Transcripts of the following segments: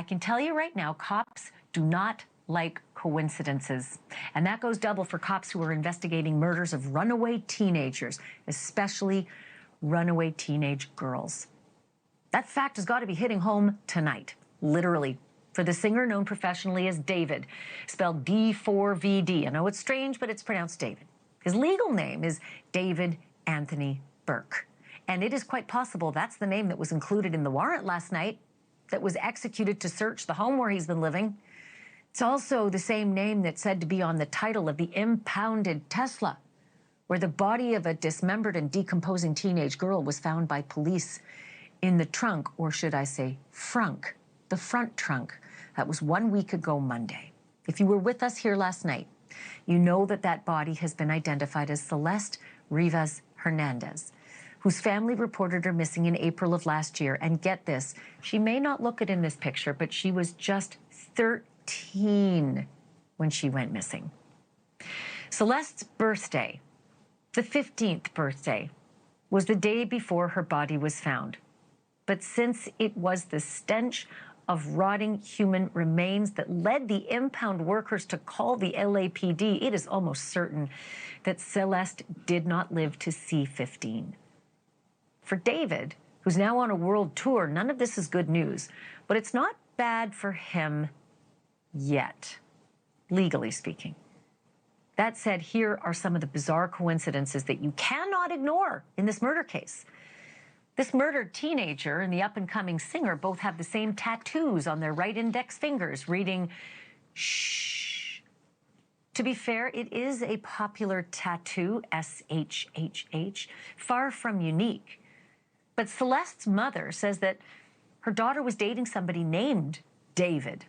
can tell you right now, cops do not like coincidences. And that goes double for cops who are investigating murders of runaway teenagers, especially runaway teenage girls. That fact has got to be hitting home tonight, literally, for the singer known professionally as David, spelled D4vd. I know it's strange, but it's pronounced David. His legal name is David Anthony Burke. And it is quite possible that's the name that was included in the warrant last night that was executed to search the home where he's been living. It's also the same name that's said to be on the title of the impounded Tesla, where the body of a dismembered and decomposing teenage girl was found by police in the trunk, or should I say frunk, the front trunk. That was 1 week ago Monday. If you were with us here last night, you know that that body has been identified as Celeste Rivas Hernandez, whose family reported her missing in April of last year. And get this, she may not look it in this picture, but she was just 13 when she went missing. Celeste's birthday, the 15th birthday, was the day before her body was found. But since it was the stench of rotting human remains that led the impound workers to call the LAPD, it is almost certain that Celeste did not live to see 15. For David, who's now on a world tour, none of this is good news, but it's not bad for him yet, legally speaking. That said, here are some of the bizarre coincidences that you cannot ignore in this murder case. This murdered teenager and the up-and-coming singer both have the same tattoos on their right index fingers, reading, shh. To be fair, it is a popular tattoo, S-H-H-H, far from unique. But Celeste's mother says that her daughter was dating somebody named David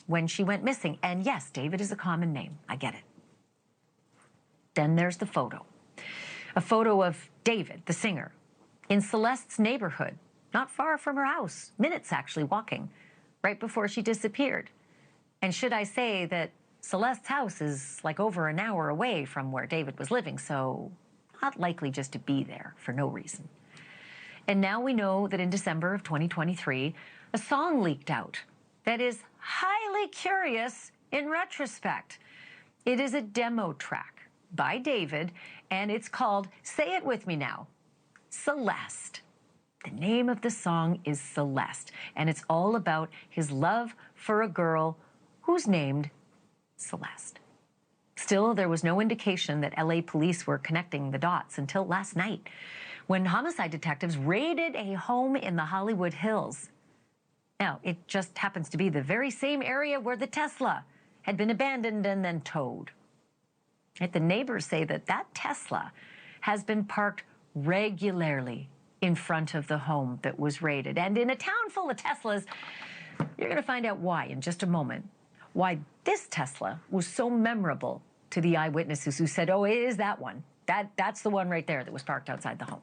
when she went missing. And yes, David is a common name. I get it. Then there's the photo. A photo of David, the singer, in Celeste's neighborhood, not far from her house, minutes actually walking, right before she disappeared. And should I say that Celeste's house is like over an hour away from where David was living, so not likely just to be there for no reason. And now we know that in December of 2023, a song leaked out that is highly curious in retrospect. It is a demo track by David, and it's called, say it with me now, Celeste. The name of the song is Celeste, and it's all about his love for a girl who's named Celeste. Still, there was no indication that LA police were connecting the dots until last night, when homicide detectives raided a home in the Hollywood Hills. Now, it just happens to be the very same area where the Tesla had been abandoned and then towed. Yet the neighbors say that that Tesla has been parked regularly in front of the home that was raided. And in a town full of Teslas, you're going to find out why in just a moment. Why this Tesla was so memorable to the eyewitnesses who said, oh, it is that one. That's the one right there that was parked outside the home.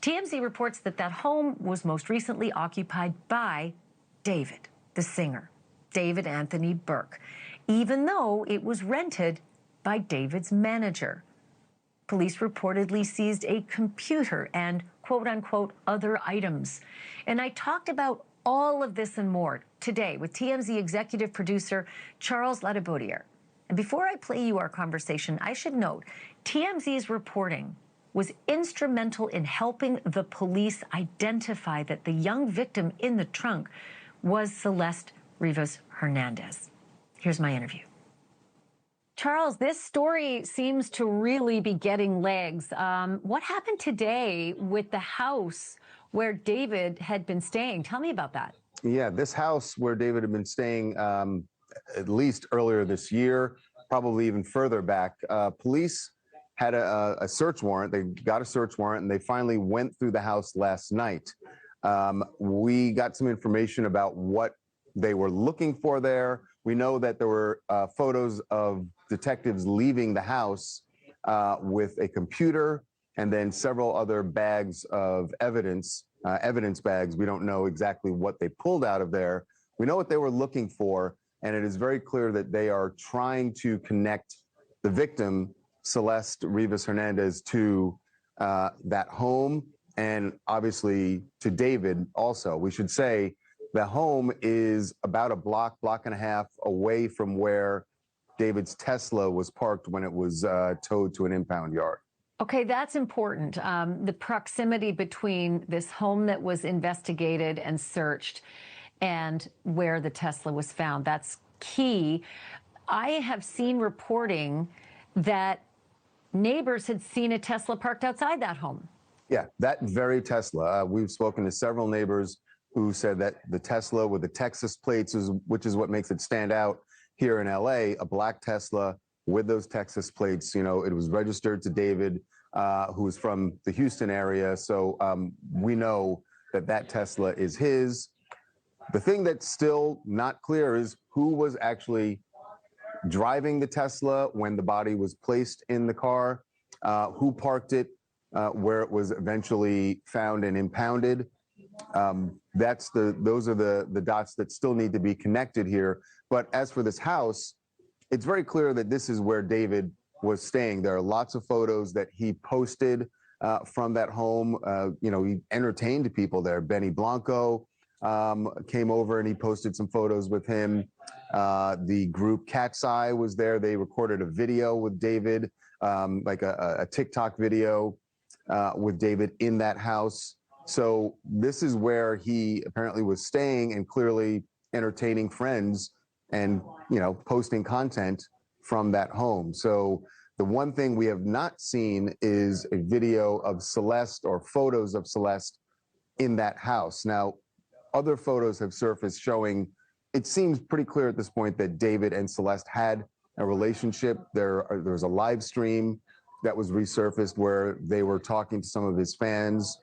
TMZ reports that that home was most recently occupied by David, the singer, David Anthony Burke, even though it was rented by David's manager. Police reportedly seized a computer and quote-unquote other items. And I talked about all of this and more today with TMZ executive producer Charles Ladebaudiere. And before I play you our conversation, I should note TMZ's reporting was instrumental in helping the police identify that the young victim in the trunk was Celeste Rivas Hernandez. Here's my interview. Charles, this story seems to really be getting legs. What happened today with the house where David had been staying? Tell me about that. Yeah, this house where David had been staying at least earlier this year, probably even further back. Police had a search warrant. They got a search warrant, and they finally went through the house last night. We got some information about what they were looking for there. We know that there were photos of detectives leaving the house with a computer and then several other bags of evidence bags. We don't know exactly what they pulled out of there. We know what they were looking for, and it is very clear that they are trying to connect the victim, Celeste Rivas Hernandez, to that home and obviously to David also. We should say The home is about a block and a half away from where David's Tesla was parked when it was towed to an impound yard. Okay, that's important. The proximity between this home that was investigated and searched and where the Tesla was found. That's key. I have seen reporting that neighbors had seen a Tesla parked outside that home. Yeah, that very Tesla. We've spoken to several neighbors who said that the Tesla with the Texas plates, which is what makes it stand out here in LA, a black Tesla with those Texas plates. You know, it was registered to David, who is from the Houston area. So we know that that Tesla is his. The thing that's still not clear is who was actually driving the Tesla when the body was placed in the car, who parked it where it was eventually found and impounded. Those are the dots that still need to be connected here. But as for this house, it's very clear that this is where David was staying. There are lots of photos that he posted from that home. You know, he entertained people there. Benny Blanco came over and he posted some photos with him. The group Cat's Eye was there. They recorded a video with David, like a TikTok video with David in that house. So this is where he apparently was staying and clearly entertaining friends and, you know, posting content from that home. So the one thing we have not seen is a video of Celeste or photos of Celeste in that house. Now, other photos have surfaced showing, it seems pretty clear at this point that David and Celeste had a relationship. There's a live stream that was resurfaced where they were talking to some of his fans,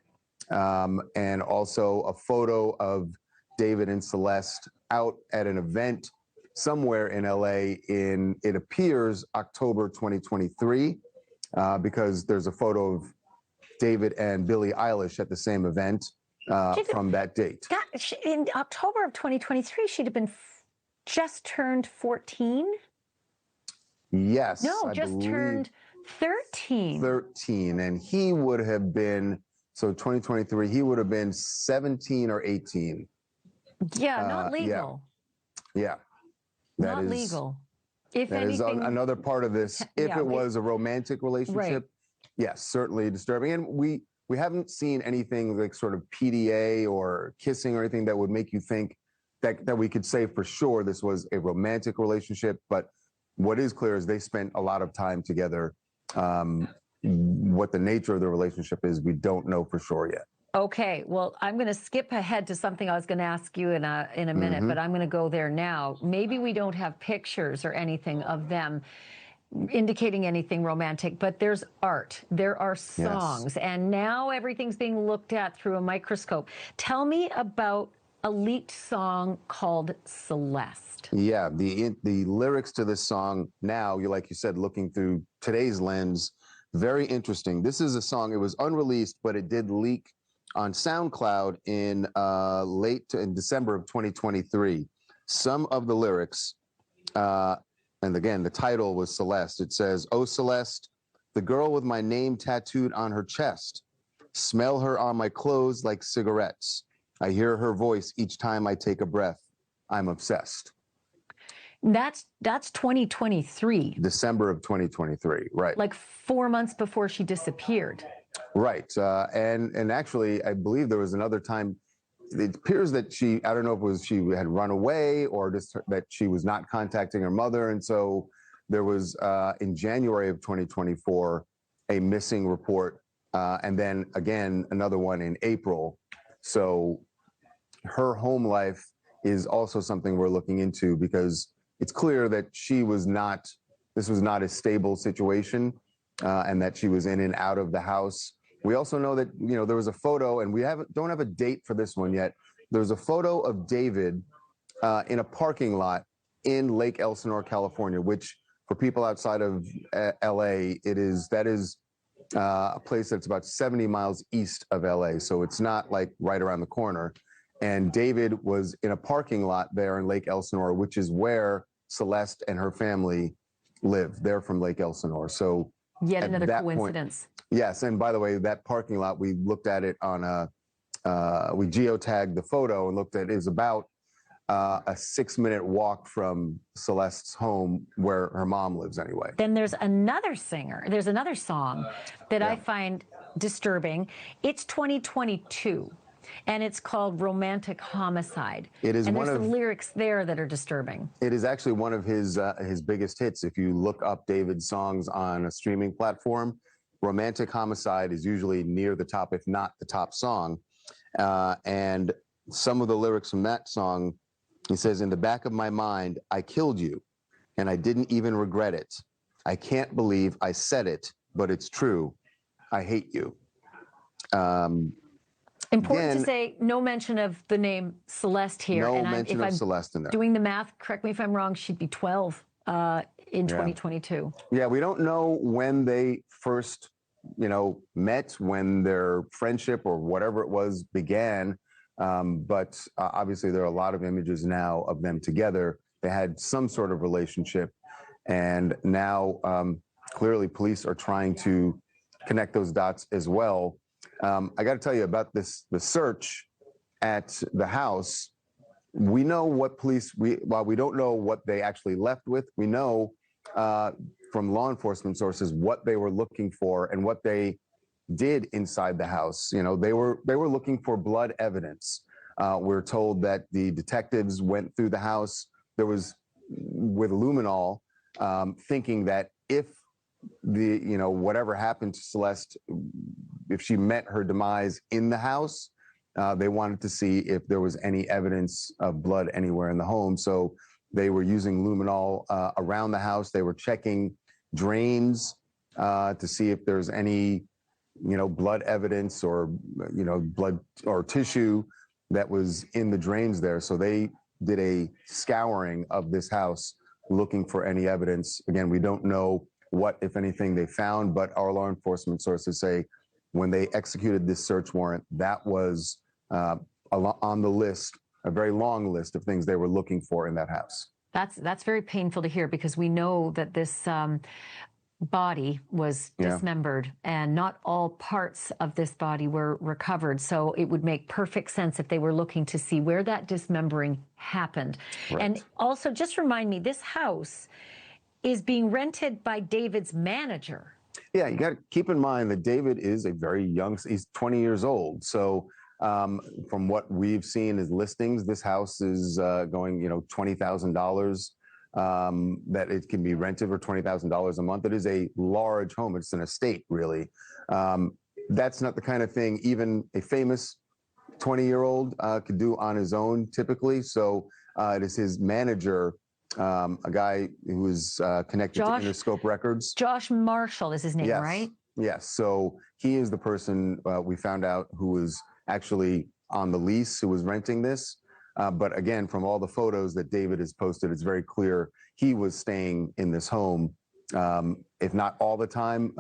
and also a photo of David and Celeste out at an event somewhere in LA in, it appears, October 2023, because there's a photo of David and Billie Eilish at the same event from that date. God, in October of 2023, she'd have been just turned 14? Yes. No, just turned 13. 13. And he would have been, so 2023, he would have been 17 or 18. Yeah, not legal. Yeah. Not legal. If that anything, is another part of this. If it was a romantic relationship, yes, certainly disturbing. And we haven't seen anything like sort of PDA or kissing or anything that would make you think that we could say for sure this was a romantic relationship. But what is clear is they spent a lot of time together. What the nature of the relationship is, we don't know for sure yet. Okay, well, I'm going to skip ahead to something I was going to ask you in a minute, but I'm going to go there now. Maybe we don't have pictures or anything of them indicating anything romantic, but there's art, there are songs, and now everything's being looked at through a microscope. Tell me about a leaked song called Celeste. Yeah, the lyrics to this song now, like you said, looking through today's lens, very interesting. This is a song, it was unreleased, but it did leak on SoundCloud in in December of 2023. Some of the lyrics, and again, the title was Celeste. It says, "Oh, Celeste, the girl with my name tattooed on her chest. Smell her on my clothes like cigarettes. I hear her voice each time I take a breath. I'm obsessed." That's 2023. December of 2023, right. Like 4 months before she disappeared. Right. And actually, I believe there was another time, it appears that I don't know if it was she had run away or just that she was not contacting her mother. And so there was, in January of 2024, a missing report. And then again, another one in April. So her home life is also something we're looking into because it's clear that this was not a stable situation, and that she was in and out of the house. We also know that, you know, there was a photo, and we don't have a date for this one yet. There's a photo of David in a parking lot in Lake Elsinore, California, which for people outside of LA, that is a place that's about 70 miles east of LA. So it's not like right around the corner. And David was in a parking lot there in Lake Elsinore, which is where Celeste and her family live. They're from Lake Elsinore. So yet another coincidence. Yes. And by the way, that parking lot, we looked at it on we geotagged the photo and looked at it was about a 6-minute walk from Celeste's home where her mom lives anyway. Then there's another singer. There's another song that I find disturbing. It's 2022, and it's called Romantic Homicide. It is and one there's of some lyrics there that are disturbing. It is actually one of his biggest hits. If you look up David's songs on a streaming platform, Romantic Homicide is usually near the top, if not the top song. And some of the lyrics from that song, he says, "In the back of my mind, I killed you, and I didn't even regret it. I can't believe I said it, but it's true. I hate you." Important again, to say, no mention of the name Celeste here. No and mention of Celeste in there. Doing the math, correct me if I'm wrong, she'd be 12 in 2022. Yeah, we don't know when they first, met, when their friendship or whatever it was began. But obviously, there are a lot of images now of them together. They had some sort of relationship, and now clearly police are trying to connect those dots as well. I got to tell you about the search at the house. We know what while we don't know what they actually left with, we know from law enforcement sources what they were looking for and what they did inside the house. They were looking for blood evidence. We're told that the detectives went through the house. There was with luminol, thinking that if whatever happened to Celeste, if she met her demise in the house, they wanted to see if there was any evidence of blood anywhere in the home. So they were using luminol around the house. They were checking drains to see if there's any blood evidence or, blood or tissue that was in the drains there. So they did a scouring of this house looking for any evidence. Again, we don't know what, if anything, they found, but our law enforcement sources say when they executed this search warrant, that was on the list, a very long list of things they were looking for in that house. That's very painful to hear, because we know that this body was dismembered and not all parts of this body were recovered. So it would make perfect sense if they were looking to see where that dismembering happened. Right. And also, just remind me, this house is being rented by David's manager. Yeah, you got to keep in mind that David is a very young, he's 20 years old. So from what we've seen as listings, this house is going, $20,000. That it can be rented for $20,000 a month. It is a large home. It's an estate, really. That's not the kind of thing even a famous 20-year-old could do on his own, typically. So it is his manager, a guy who is connected to Interscope Records. Josh Marshall is his name, right? Yes. So he is the person we found out who was actually on the lease, who was renting this. But again, from all the photos that David has posted, it's very clear he was staying in this home, if not all the time,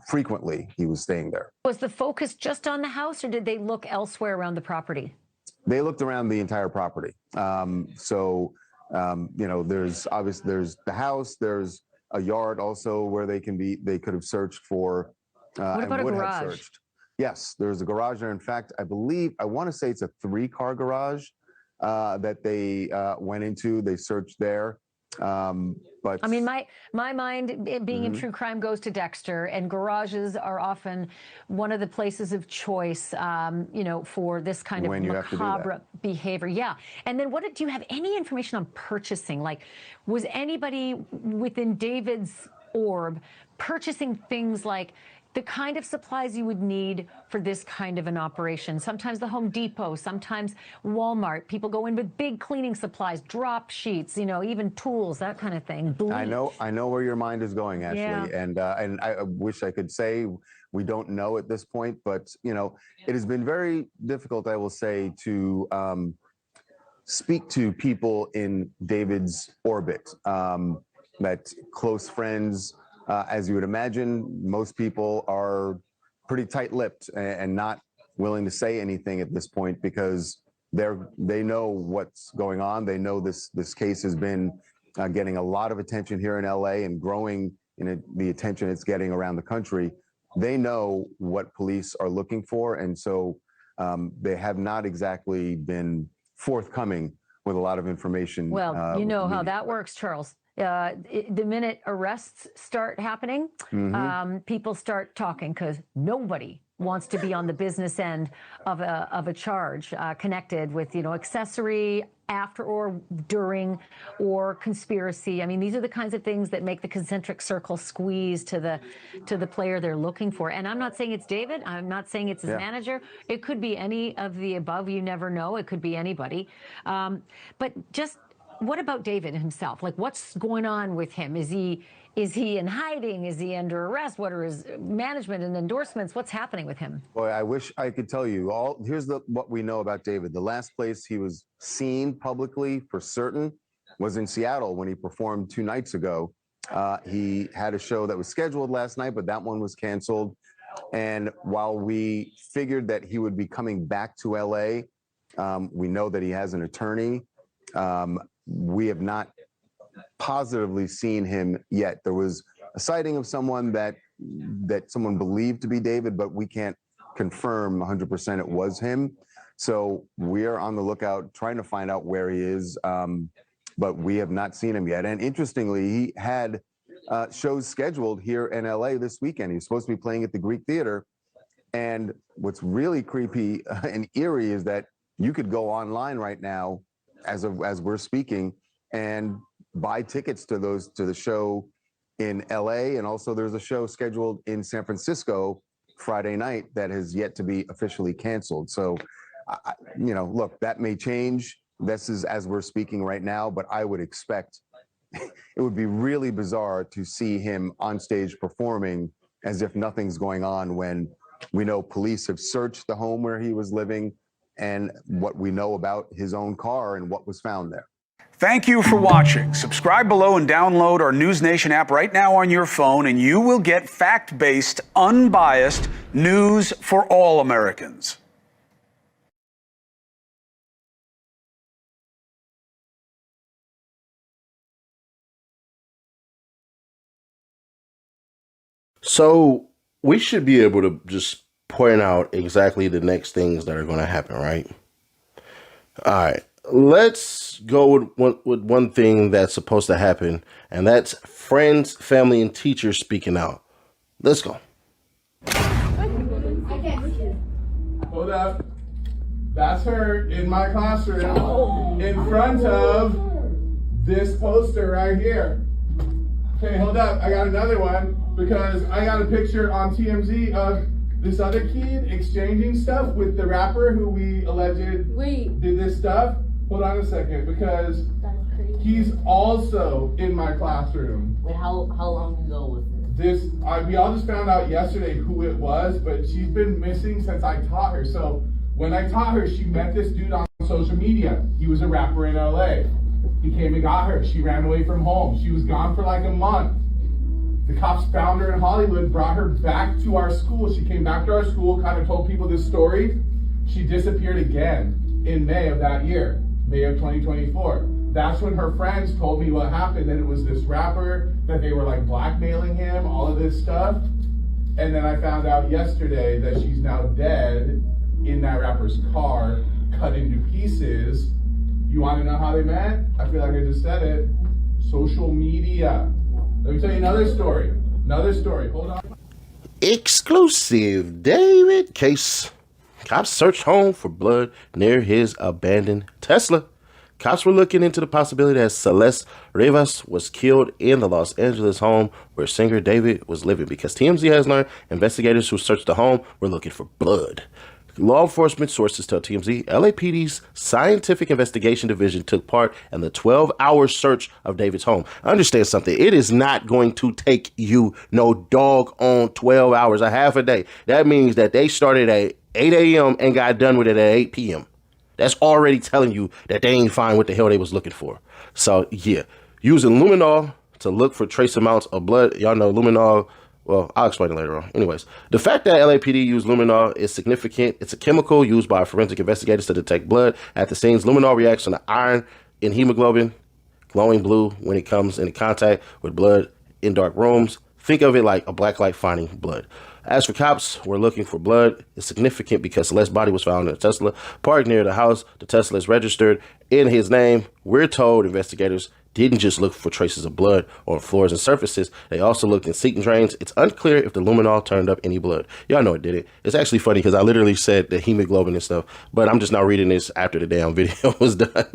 frequently he was staying there. Was the focus just on the house, or did they look elsewhere around the property? They looked around the entire property. There's the house, there's a yard also where they could have searched for, what about and a would garage? have searched. Yes, there's a garage there. In fact, I want to say it's a 3-car garage that they went into. They searched there. But I mean, my mind, being in true crime, goes to Dexter, and garages are often one of the places of choice, for this kind of macabre behavior. Yeah. And then do you have any information on purchasing? Like, was anybody within David's orb purchasing things like the kind of supplies you would need for this kind of an operation? Sometimes the Home Depot, sometimes Walmart. People go in with big cleaning supplies, drop sheets, even tools, that kind of thing. Bleach. I know where your mind is going, Ashley, and I wish I could say we don't know at this point, but it has been very difficult, I will say, to speak to people in David's orbit, that close friends. As you would imagine, most people are pretty tight-lipped and not willing to say anything at this point, because they know what's going on. They know this case has been getting a lot of attention here in LA and growing in the attention it's getting around the country. They know what police are looking for, and so they have not exactly been forthcoming with a lot of information. Well, you know how that works, Charles. The minute arrests start happening, people start talking because nobody wants to be on the business end of a charge connected with, you know, accessory, after or during, or conspiracy. I mean, these are the kinds of things that make the concentric circle squeeze to the player they're looking for. And I'm not saying it's David. I'm not saying it's his manager. It could be any of the above. You never know. It could be anybody. But just what about David himself? Like, what's going on with him? Is he in hiding? Is he under arrest? What are his management and endorsements? What's happening with him? Boy, I wish I could tell you all. Here's what we know about David. The last place he was seen publicly for certain was in Seattle when he performed 2 nights ago. He had a show that was scheduled last night, but that one was canceled. And while we figured that he would be coming back to LA, we know that he has an attorney. We have not positively seen him yet. There was a sighting of someone that someone believed to be David, but we can't confirm 100% it was him. So we are on the lookout trying to find out where he is, but we have not seen him yet. And interestingly, he had shows scheduled here in LA this weekend. He was supposed to be playing at the Greek Theater. And what's really creepy and eerie is that you could go online right now as we're speaking and buy tickets to the show in LA, and also there's a show scheduled in San Francisco Friday night that has yet to be officially canceled. So, you know, look, that may change. This is as we're speaking right now, but I would expect it would be really bizarre to see him on stage performing as if nothing's going on when we know police have searched the home where he was living and what we know about his own car and what was found there. Thank you for watching. Subscribe below and download our News Nation app right now on your phone, and you will get fact-based, unbiased news for all Americans. So we should be able to just point out exactly the next things that are going to happen, right? All right. Let's go with one thing that's supposed to happen, and that's friends, family, and teachers speaking out. Let's go. Hold up. That's her in my classroom in front of this poster right here. Okay, hold up. I got another one because I got a picture on TMZ of this other kid exchanging stuff with the rapper who we alleged did this stuff. Hold on a second, because he's also in my classroom. Wait, how long ago was this? We all just found out yesterday who it was, but she's been missing since I taught her. So when I taught her, she met this dude on social media. He was a rapper in LA. He came and got her. She ran away from home. She was gone for like a month. The cops found her in Hollywood, brought her back to our school. She came back to our school, kind of told people this story. She disappeared again in May of that year. May of 2024. That's when her friends told me what happened, that it was this rapper, that they were like blackmailing him, all of this stuff. And then I found out yesterday that she's now dead in that rapper's car, cut into pieces. You want to know how they met? I feel like I just said it. Social media. Let me tell you another story. Hold on. Exclusive David case. Cops searched home for blood near his abandoned Tesla. Cops were looking into the possibility that Celeste Rivas was killed in the Los Angeles home where singer David was living, because TMZ has learned investigators who searched the home were looking for blood. Law enforcement sources tell TMZ LAPD's Scientific Investigation Division took part in the 12-hour search of David's home. Understand something. It is not going to take you no doggone 12 hours, a half a day. That means that they started at 8 a.m. and got done with it at 8 p.m. That's already telling you that they ain't find what the hell they was looking for. So, yeah, using luminol to look for trace amounts of blood. Y'all know luminol. Well, I'll explain it later on. Anyways, the fact that LAPD used luminol is significant. It's a chemical used by forensic investigators to detect blood at the scenes. Luminol reacts to the iron in hemoglobin, glowing blue when it comes into contact with blood in dark rooms. Think of it like a black light finding blood. As for cops, we're looking for blood. It's significant because Celeste's body was found in a Tesla parked near the house. The Tesla is registered in his name. We're told investigators didn't just look for traces of blood on floors and surfaces. They also looked in seat and drains. It's unclear if the luminol turned up any blood. Y'all know it did it. It's actually funny because I literally said the hemoglobin and stuff, but I'm just now reading this after the damn video was done.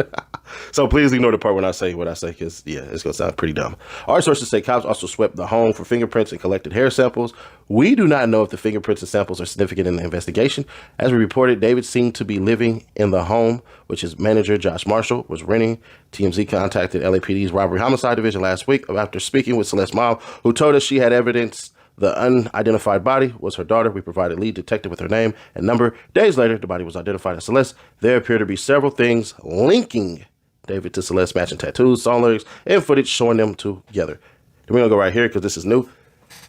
So please ignore the part when I say what I say because, yeah, it's going to sound pretty dumb. Our sources say cops also swept the home for fingerprints and collected hair samples. We do not know if the fingerprints and samples are significant in the investigation. As we reported, David seemed to be living in the home, which his manager, Josh Marshall, was renting. TMZ contacted LAPD's Robbery Homicide Division last week after speaking with Celeste's mom, who told us she had evidence the unidentified body was her daughter. We provided lead detective with her name and number. Days later, the body was identified as Celeste. There appear to be several things linking David to Celeste, matching tattoos, song lyrics, and footage showing them together. Then we're going to go right here because this is new.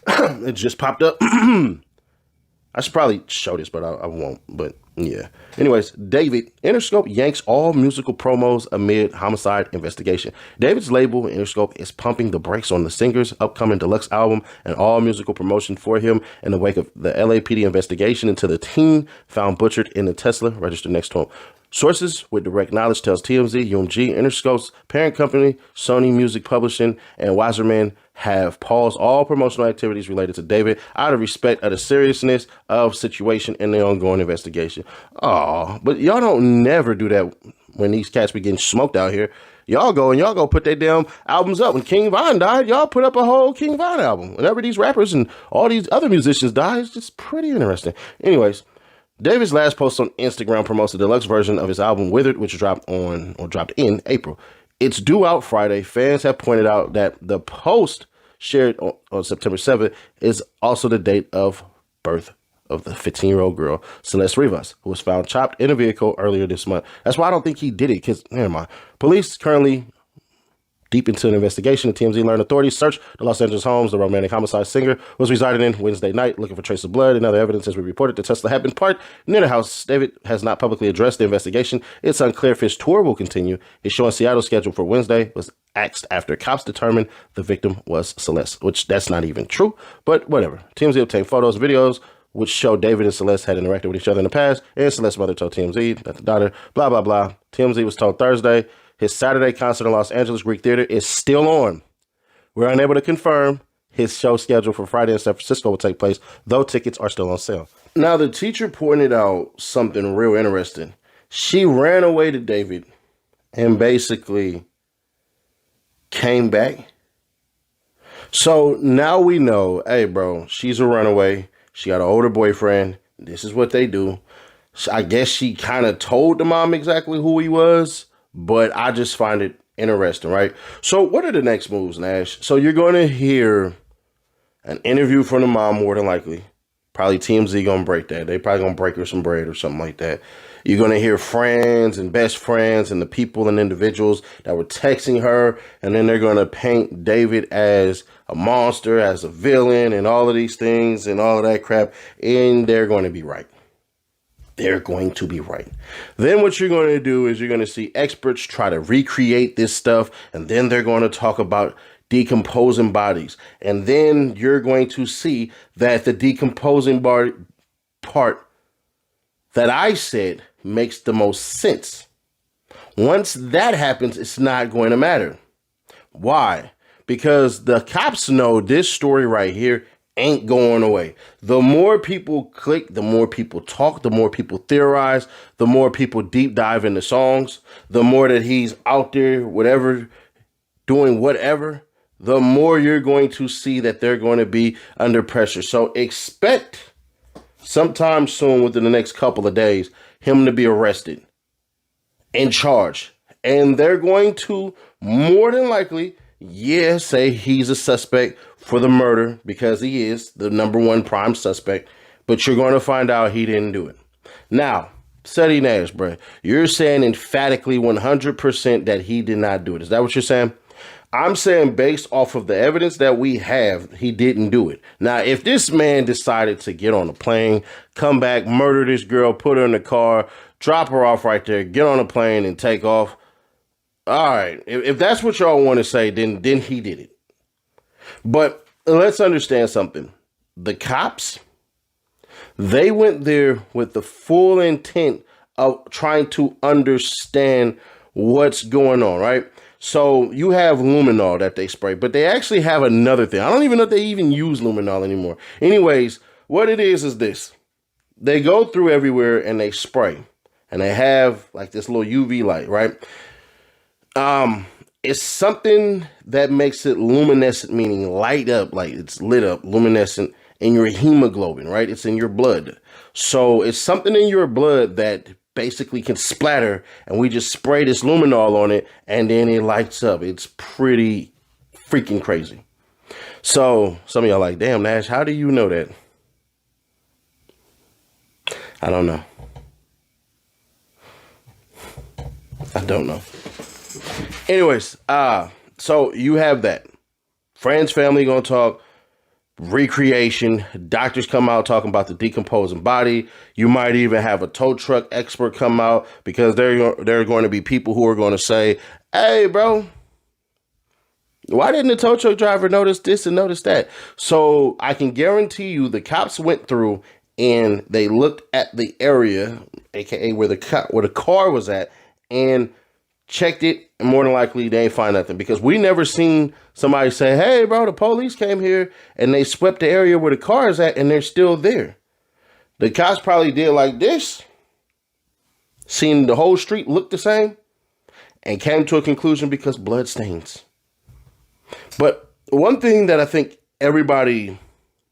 It just popped up. I should probably show this, but I won't. But yeah. Anyways, David, Interscope yanks all musical promos amid homicide investigation. David's label, Interscope, is pumping the brakes on the singer's upcoming deluxe album and all musical promotion for him in the wake of the LAPD investigation into the teen found butchered in the Tesla registered next to him. Sources with direct knowledge tells TMZ, UMG, Interscope's parent company, Sony Music Publishing, and Weiserman have paused all promotional activities related to David out of respect of the seriousness of situation and the ongoing investigation. Oh, but y'all don't never do that when these cats be getting smoked out here. Y'all go put their damn albums up. When King Von died, y'all put up a whole King Von album. Whenever these rappers and all these other musicians die, it's just pretty interesting. Anyways, David's last post on Instagram promotes the deluxe version of his album Withered, which dropped in April. It's due out Friday. Fans have pointed out that the post shared on September 7th is also the date of birth of the 15-year-old girl, Celeste Rivas, who was found chopped in a vehicle earlier this month. That's why I don't think he did it, because, never mind. Police currently deep into an investigation. The TMZ learned authorities searched the Los Angeles homes the romantic homicide singer was residing in Wednesday night, looking for traces of blood and other evidence. As we reported, the Tesla had been parked near the house. David has not publicly addressed the investigation. It's unclear if his tour will continue. His show in Seattle, scheduled for Wednesday, was axed after cops determined the victim was Celeste, which that's not even true, but whatever. TMZ obtained photos, videos, which show David and Celeste had interacted with each other in the past, and Celeste's mother told TMZ that the daughter, blah, blah, blah. TMZ was told Thursday his Saturday concert in Los Angeles Greek Theater is still on. We're unable to confirm his show schedule for Friday in San Francisco will take place, though tickets are still on sale. Now, the teacher pointed out something real interesting. She ran away to David and basically came back. So now we know, hey, bro, she's a runaway. She got an older boyfriend. This is what they do. I guess she kind of told the mom exactly who he was, but I just find it interesting, right? So what are the next moves, Nash? So you're going to hear an interview from the mom, more than likely. Probably TMZ going to break that. They probably going to break her some bread or something like that. You're going to hear friends and best friends and the people and individuals that were texting her. And then they're going to paint David as a monster, as a villain, and all of these things and all of that crap. And they're going to be right. They're going to be right. Then what you're going to do is you're going to see experts try to recreate this stuff. And then they're going to talk about decomposing bodies. And then you're going to see that the decomposing part that I said makes the most sense. Once that happens, it's not going to matter. Why? Because the cops know this story right here ain't going away. The more people click, the more people talk, the more people theorize, the more people deep dive into songs, the more that he's out there, whatever, doing whatever, the more you're going to see that they're going to be under pressure. So expect sometime soon, within the next couple of days, him to be arrested and charged. And they're going to more than likely, say he's a suspect for the murder, because he is the #1 prime suspect. But you're going to find out he didn't do it. Now, Seti Nash, bro, you're saying emphatically 100% that he did not do it. Is that what you're saying? I'm saying based off of the evidence that we have, he didn't do it. Now, if this man decided to get on a plane, come back, murder this girl, put her in the car, drop her off right there, get on a plane and take off. All right. If that's what y'all want to say, then he did it. But let's understand something. The cops They went there with the full intent of trying to understand what's going on, right? So you have luminol that they spray, but they actually have another thing. I don't even know if they even use luminol anymore. Anyways, what it is this. They go through everywhere and they spray. And they have like this little UV light, right? It's something that makes it luminescent, meaning light up, like it's lit up, luminescent in your hemoglobin, right? It's in your blood. So it's something in your blood that basically can splatter, and we just spray this luminol on it and then it lights up. It's pretty freaking crazy. So some of y'all like, damn, Nash, how do you know that? I don't know. I don't know. Anyways, so you have that. Friends, family gonna talk. Recreation. Doctors come out talking about the decomposing body. You might even have a tow truck expert come out, because there are going to be people who are going to say, hey, bro, why didn't the tow truck driver notice this and notice that? So I can guarantee you the cops went through and they looked at the area, aka where the car was at, and checked it, and more than likely they ain't find nothing, because we never seen somebody say, hey, bro, the police came here and they swept the area where the car is at and they're still there. The cops probably did like this, seen the whole street look the same, and came to a conclusion because blood stains. But one thing that I think everybody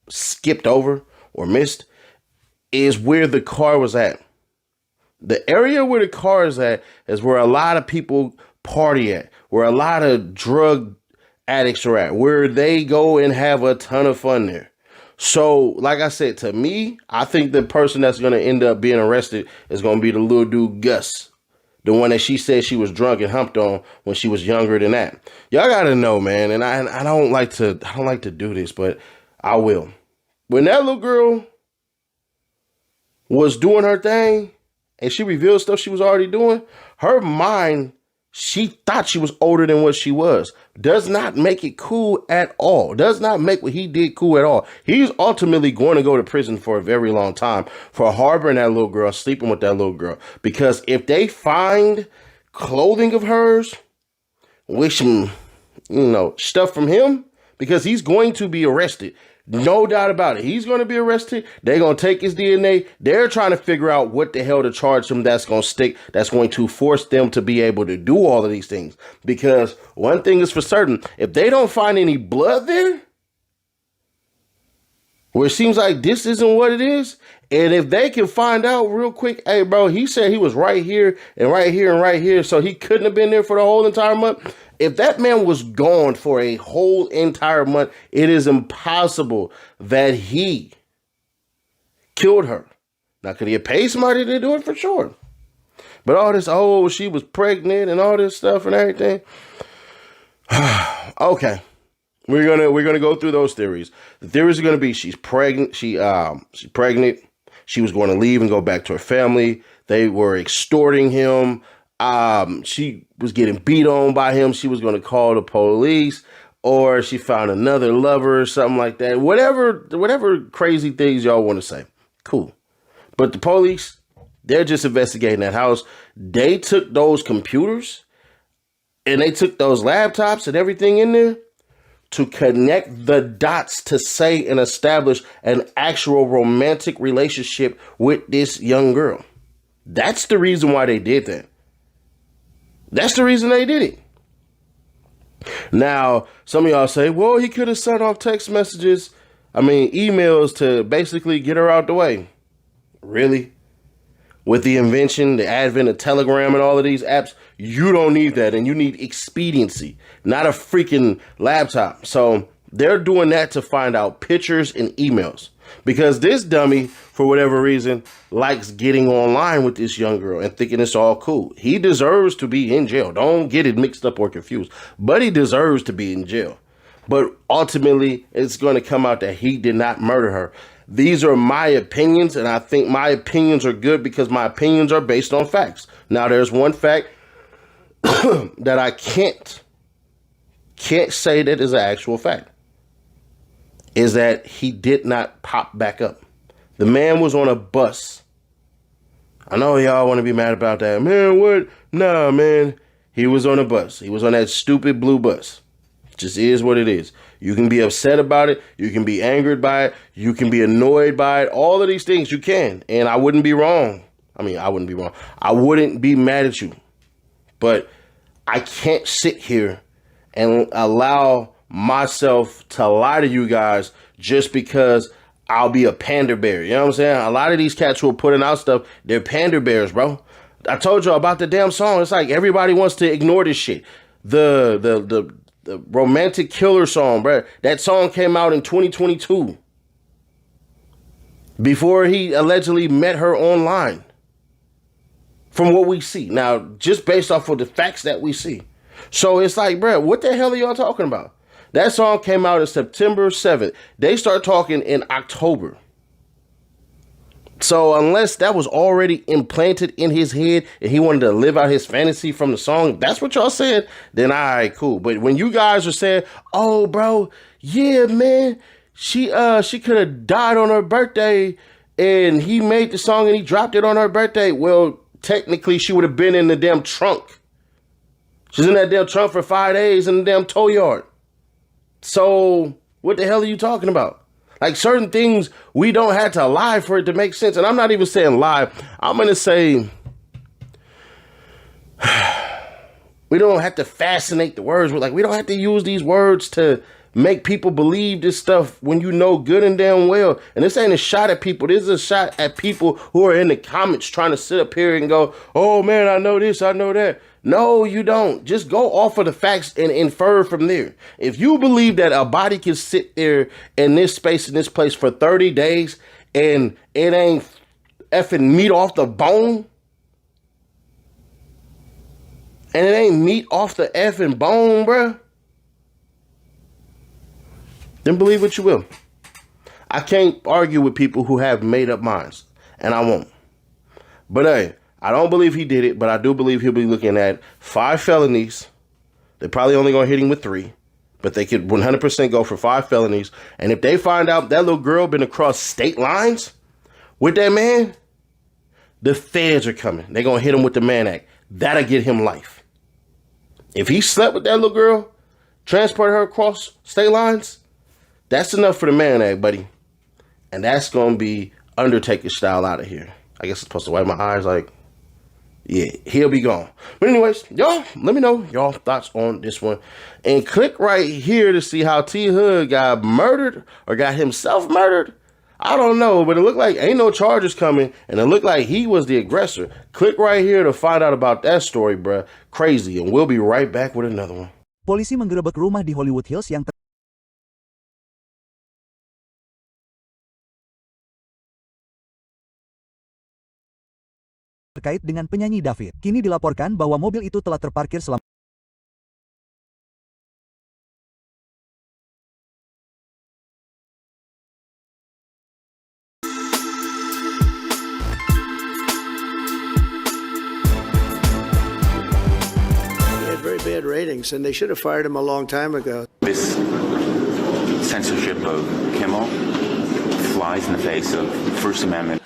skipped over or missed is where the car was at. The area where the car is at is where a lot of people party at, where a lot of drug addicts are at, where they go and have a ton of fun there. So, like I said, to me, I think the person that's going to end up being arrested is going to be the little dude, Gus. The one that she said she was drunk and humped on when she was younger than that. Y'all got to know, man. And I don't like to do this, but I will. When that little girl was doing her thing and she revealed stuff she was already doing, her mind, she thought she was older than what she was. Does not make it cool at all. Does not make what he did cool at all. He's ultimately going to go to prison for a very long time for harboring that little girl, sleeping with that little girl. Because if they find clothing of hers with some, stuff from him, because he's going to be arrested. No doubt about it. He's going to be arrested. They're going to take his DNA. They're trying to figure out what the hell to charge him that's going to stick, that's going to force them to be able to do all of these things. Because one thing is for certain, if they don't find any blood there, where it seems like this isn't what it is, and if they can find out real quick, hey, bro, he said he was right here and right here and right here, so he couldn't have been there for the whole entire month. If that man was gone for a whole entire month, it is impossible that he killed her. Now, could he have paid somebody to do it? For sure. But all this, she was pregnant and all this stuff and everything. Okay. We're gonna go through those theories. The theories are gonna be she's pregnant. She's pregnant. She was going to leave and go back to her family. They were extorting him. She was getting beat on by him. She was going to call the police, or she found another lover or something like that. Whatever crazy things y'all want to say. Cool. But the police, they're just investigating that house. They took those computers and they took those laptops and everything in there to connect the dots to say and establish an actual romantic relationship with this young girl. That's the reason why they did that. That's the reason they did it. Now, some of y'all say, well, he could have sent off text messages, emails to basically get her out the way. Really? With the invention, the advent of Telegram and all of these apps, you don't need that. And you need expediency, not a freaking laptop. So they're doing that to find out pictures and emails. Because this dummy, for whatever reason, likes getting online with this young girl and thinking it's all cool. He deserves to be in jail. Don't get it mixed up or confused. But he deserves to be in jail. But ultimately, it's going to come out that he did not murder her. These are my opinions, and I think my opinions are good because my opinions are based on facts. Now, there's one fact that I can't say that is an actual fact, is that he did not pop back up. The man was on a bus. I know y'all want to be mad about that. Man, what? Nah, man. He was on a bus. He was on that stupid blue bus. It just is what it is. You can be upset about it. You can be angered by it. You can be annoyed by it. All of these things you can. And I wouldn't be wrong. I mean, I wouldn't be wrong. I wouldn't be mad at you. But I can't sit here and allow myself to lie to you guys just because I'll be a pander bear. You know what I'm saying? A lot of these cats who are putting out stuff, they're pander bears, bro. I told you about the damn song. It's like everybody wants to ignore this shit. The romantic killer song, bro. That song came out in 2022. Before he allegedly met her online. From what we see. Now, just based off of the facts that we see. So it's like, bro, what the hell are y'all talking about? That song came out on September 7th. They start talking in October. So unless that was already implanted in his head and he wanted to live out his fantasy from the song, if that's what y'all said, then all right, cool. But when you guys are saying, oh, bro, yeah, man, she could have died on her birthday and he made the song and he dropped it on her birthday. Well, technically, she would have been in the damn trunk. She's in that damn trunk for 5 days in the damn tow yard. So what the hell are you talking about? Like certain things, we don't have to lie for it to make sense. And I'm not even saying lie. I'm going to say we don't have to fascinate the words. Like we don't have to use these words to make people believe this stuff when you know good and damn well. And this ain't a shot at people. This is a shot at people who are in the comments trying to sit up here and go, oh, man, I know this, I know that. No, you don't. Just go off of the facts and infer from there. If you believe that a body can sit there in this space, in this place for 30 days and it ain't effing meat off the bone, and it ain't meat off the effing bone, bruh, then believe what you will. I can't argue with people who have made up minds, and I won't. But hey, I don't believe he did it, but I do believe he'll be looking at 5 felonies. They're probably only going to hit him with 3, but they could 100% go for 5 felonies. And if they find out that little girl been across state lines with that man, the feds are coming. They're going to hit him with the Mann Act. That'll get him life. If he slept with that little girl, transported her across state lines, that's enough for the Mann Act, buddy. And that's going to be Undertaker style out of here. I guess I'm supposed to wipe my eyes like, yeah, he'll be gone. But anyways, y'all, let me know y'all thoughts on this one. And click right here to see how T Hood got murdered or got himself murdered. I don't know, but it looked like ain't no charges coming. And it looked like he was the aggressor. Click right here to find out about that story, bruh. Crazy. And we'll be right back with another one. Polisi menggerebek rumah di Hollywood Hills yang terkait dengan penyanyi David. Kini dilaporkan bahwa mobil itu telah terparkir selama very bad ratings, and they should have fired him a long time ago. This censorship of Kimmel flies in the face of First Amendment.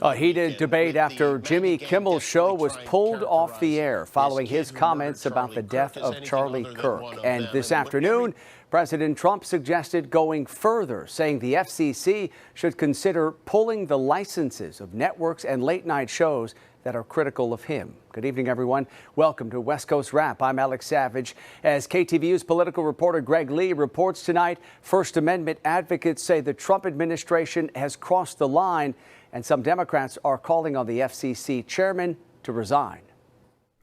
A heated debate after Jimmy Kimmel's show was pulled off the air following his comments about the death of Charlie Kirk. And this afternoon, President Trump suggested going further, saying the FCC should consider pulling the licenses of networks and late-night shows that are critical of him. Good evening, everyone. Welcome to West Coast Wrap. I'm Alex Savage. As KTVU's political reporter Greg Lee reports tonight, First Amendment advocates say the Trump administration has crossed the line, and some Democrats are calling on the FCC chairman to resign.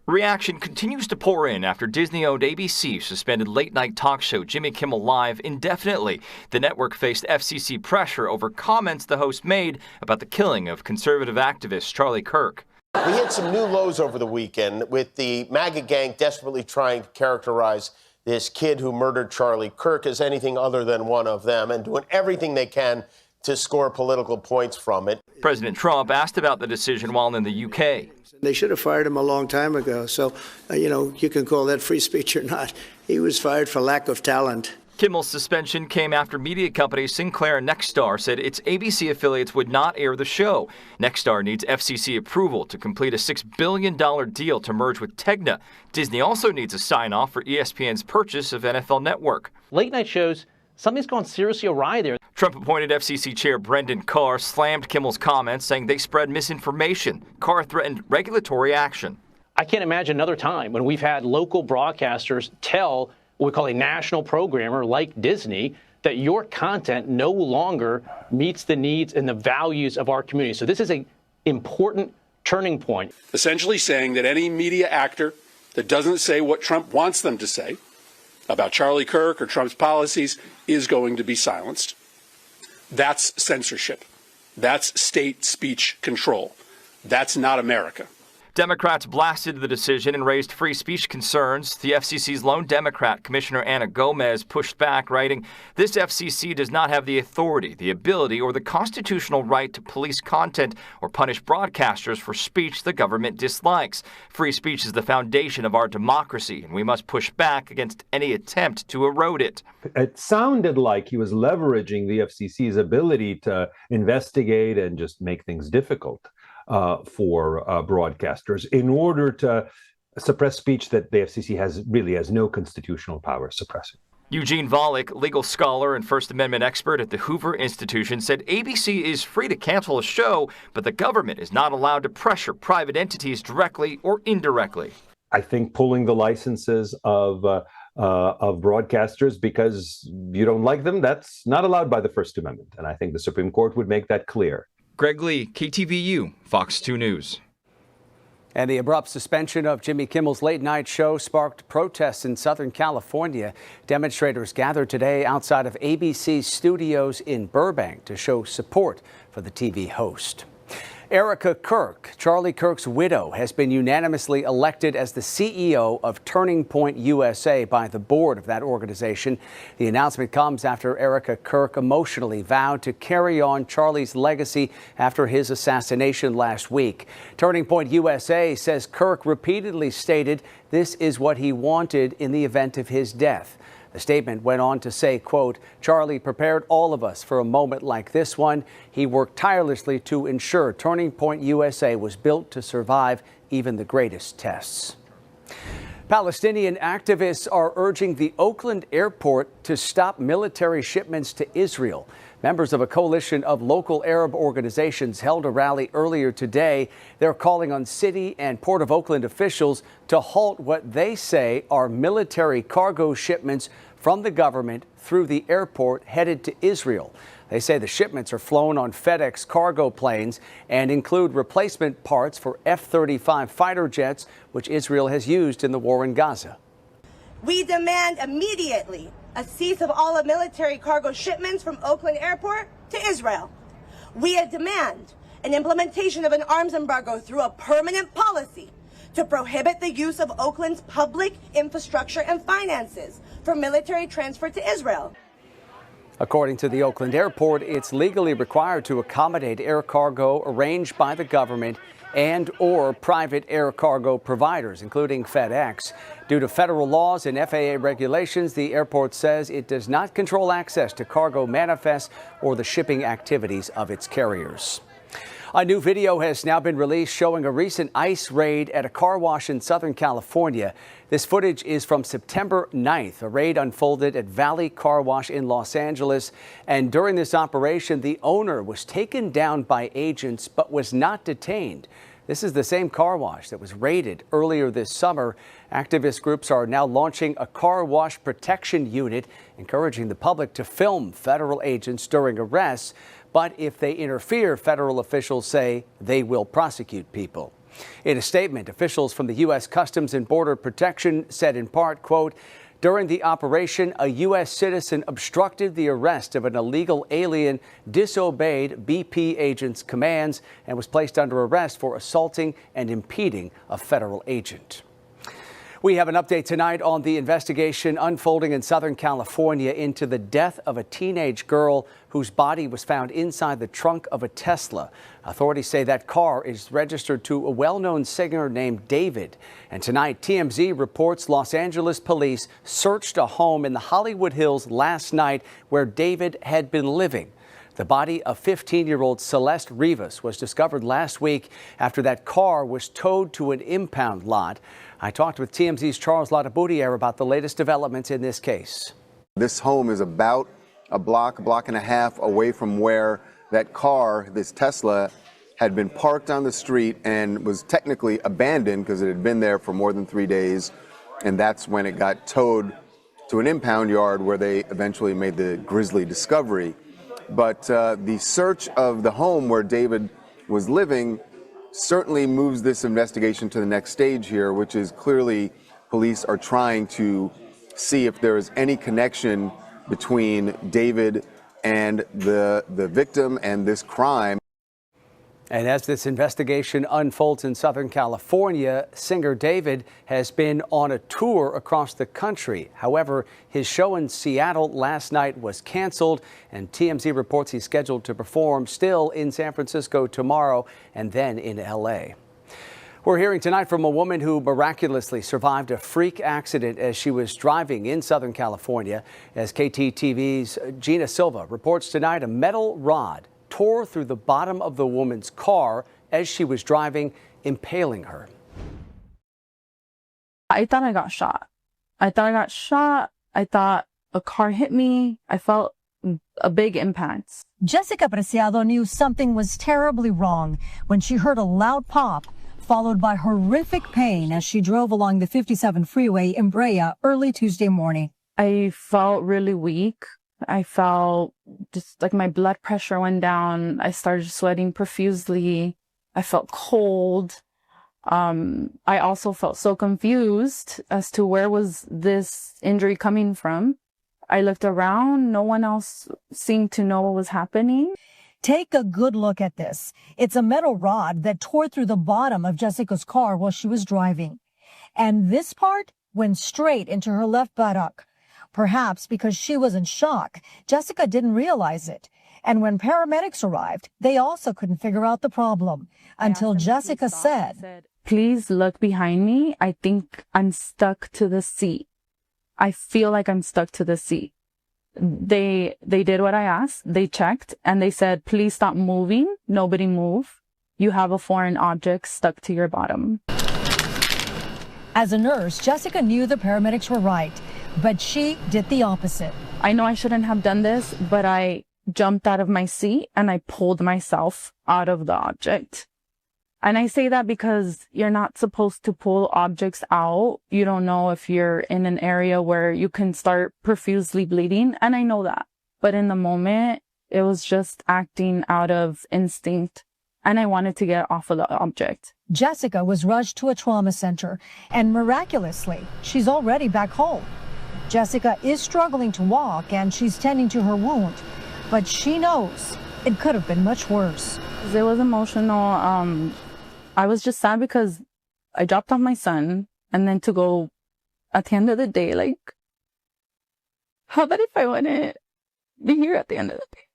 Reaction continues to pour in after Disney-owned ABC suspended late-night talk show Jimmy Kimmel Live indefinitely. The network faced FCC pressure over comments the host made about the killing of conservative activist Charlie Kirk. We hit some new lows over the weekend with the MAGA gang desperately trying to characterize this kid who murdered Charlie Kirk as anything other than one of them and doing everything they can to score political points from it. President Trump asked about the decision while in the UK. They should have fired him a long time ago. So, you can call that free speech or not. He was fired for lack of talent. Kimmel's suspension came after media company Sinclair and Nexstar said its ABC affiliates would not air the show. Nexstar needs FCC approval to complete a $6 billion deal to merge with Tegna. Disney also needs a sign-off for ESPN's purchase of NFL Network. Late night shows, something's gone seriously awry there. Trump-appointed FCC Chair Brendan Carr slammed Kimmel's comments, saying they spread misinformation. Carr threatened regulatory action. I can't imagine another time when we've had local broadcasters tell what we call a national programmer like Disney that your content no longer meets the needs and the values of our community. So this is an important turning point. Essentially saying that any media actor that doesn't say what Trump wants them to say about Charlie Kirk or Trump's policies is going to be silenced. That's censorship. That's state speech control. That's not America. Democrats blasted the decision and raised free speech concerns. The FCC's lone Democrat, Commissioner Ana Gomez, pushed back, writing, "This FCC does not have the authority, the ability, or the constitutional right to police content or punish broadcasters for speech the government dislikes. Free speech is the foundation of our democracy, and we must push back against any attempt to erode it." It sounded like he was leveraging the FCC's ability to investigate and just make things difficult for broadcasters in order to suppress speech that the FCC has no constitutional power suppressing. Eugene Volokh, legal scholar and First Amendment expert at the Hoover Institution, said ABC is free to cancel a show, but the government is not allowed to pressure private entities directly or indirectly. I think pulling the licenses of broadcasters because you don't like them, that's not allowed by the First Amendment. And I think the Supreme Court would make that clear. Greg Lee, KTVU, Fox 2 News. And the abrupt suspension of Jimmy Kimmel's late night show sparked protests in Southern California. Demonstrators gathered today outside of ABC's studios in Burbank to show support for the TV host. Erica Kirk, Charlie Kirk's widow, has been unanimously elected as the CEO of Turning Point USA by the board of that organization. The announcement comes after Erica Kirk emotionally vowed to carry on Charlie's legacy after his assassination last week. Turning Point USA says Kirk repeatedly stated this is what he wanted in the event of his death. The statement went on to say, quote, "Charlie prepared all of us for a moment like this one. He worked tirelessly to ensure Turning Point USA was built to survive even the greatest tests." Palestinian activists are urging the Oakland airport to stop military shipments to Israel. Members of a coalition of local Arab organizations held a rally earlier today. They're calling on city and Port of Oakland officials to halt what they say are military cargo shipments from the government through the airport headed to Israel. They say the shipments are flown on FedEx cargo planes and include replacement parts for F-35 fighter jets, which Israel has used in the war in Gaza. We demand immediately a cease of all military cargo shipments from Oakland Airport to Israel. We demand an implementation of an arms embargo through a permanent policy to prohibit the use of Oakland's public infrastructure and finances for military transfer to Israel. According to the Oakland Airport, it's legally required to accommodate air cargo arranged by the government and or private air cargo providers, including FedEx. Due to federal laws and FAA regulations, the airport says it does not control access to cargo manifests or the shipping activities of its carriers. A new video has now been released showing a recent ICE raid at a car wash in Southern California. This footage is from September 9th. A raid unfolded at Valley Car Wash in Los Angeles. And during this operation, the owner was taken down by agents but was not detained. This is the same car wash that was raided earlier this summer. Activist groups are now launching a car wash protection unit, encouraging the public to film federal agents during arrests. But if they interfere, federal officials say they will prosecute people. In a statement, officials from the U.S. Customs and Border Protection said in part, quote, "During the operation, a U.S. citizen obstructed the arrest of an illegal alien, disobeyed BP agents' commands, and was placed under arrest for assaulting and impeding a federal agent." We have an update tonight on the investigation unfolding in Southern California into the death of a teenage girl whose body was found inside the trunk of a Tesla. Authorities say that car is registered to a well-known singer named David. And tonight, TMZ reports Los Angeles police searched a home in the Hollywood Hills last night where David had been living. The body of 15-year-old Celeste Rivas was discovered last week after that car was towed to an impound lot. I talked with TMZ's Charles Lataboudiere about the latest developments in this case. This home is about a block and a half away from where that car, this Tesla, had been parked on the street and was technically abandoned because it had been there for more than 3 days. And that's when it got towed to an impound yard where they eventually made the grisly discovery. But the search of the home where David was living certainly moves this investigation to the next stage here, which is clearly police are trying to see if there is any connection between David and the victim and this crime. And as this investigation unfolds in Southern California, singer David has been on a tour across the country. However, his show in Seattle last night was canceled, and TMZ reports he's scheduled to perform still in San Francisco tomorrow and then in L.A. We're hearing tonight from a woman who miraculously survived a freak accident as she was driving in Southern California. As KTTV's Gina Silva reports tonight, a metal rod tore through the bottom of the woman's car as she was driving, impaling her. I thought I got shot. I thought a car hit me. I felt a big impact. Jessica Preciado knew something was terribly wrong when she heard a loud pop, followed by horrific pain as she drove along the 57 freeway in Brea early Tuesday morning. I felt really weak. I felt just like my blood pressure went down. I started sweating profusely. I felt cold. I also felt so confused as to where was this injury coming from. I looked around. No one else seemed to know what was happening. Take a good look at this. It's a metal rod that tore through the bottom of Jessica's car while she was driving. And this part went straight into her left buttock. Perhaps because she was in shock, Jessica didn't realize it. And when paramedics arrived, they also couldn't figure out the problem until Jessica said, "Please look behind me. I think I'm stuck to the seat. I feel like I'm stuck to the seat." They did what I asked. They checked and they said, "Please stop moving. Nobody move. You have a foreign object stuck to your bottom." As a nurse, Jessica knew the paramedics were right, but she did the opposite. I know I shouldn't have done this, but I jumped out of my seat and I pulled myself out of the object. And I say that because you're not supposed to pull objects out. You don't know if you're in an area where you can start profusely bleeding. And I know that. But in the moment, it was just acting out of instinct. And I wanted to get off of the object. Jessica was rushed to a trauma center, and miraculously, she's already back home. Jessica is struggling to walk, and she's tending to her wound, but she knows it could have been much worse. It was emotional. I was just sad because I dropped off my son, and then to go at the end of the day, like, how about if I wouldn't be here at the end of the day?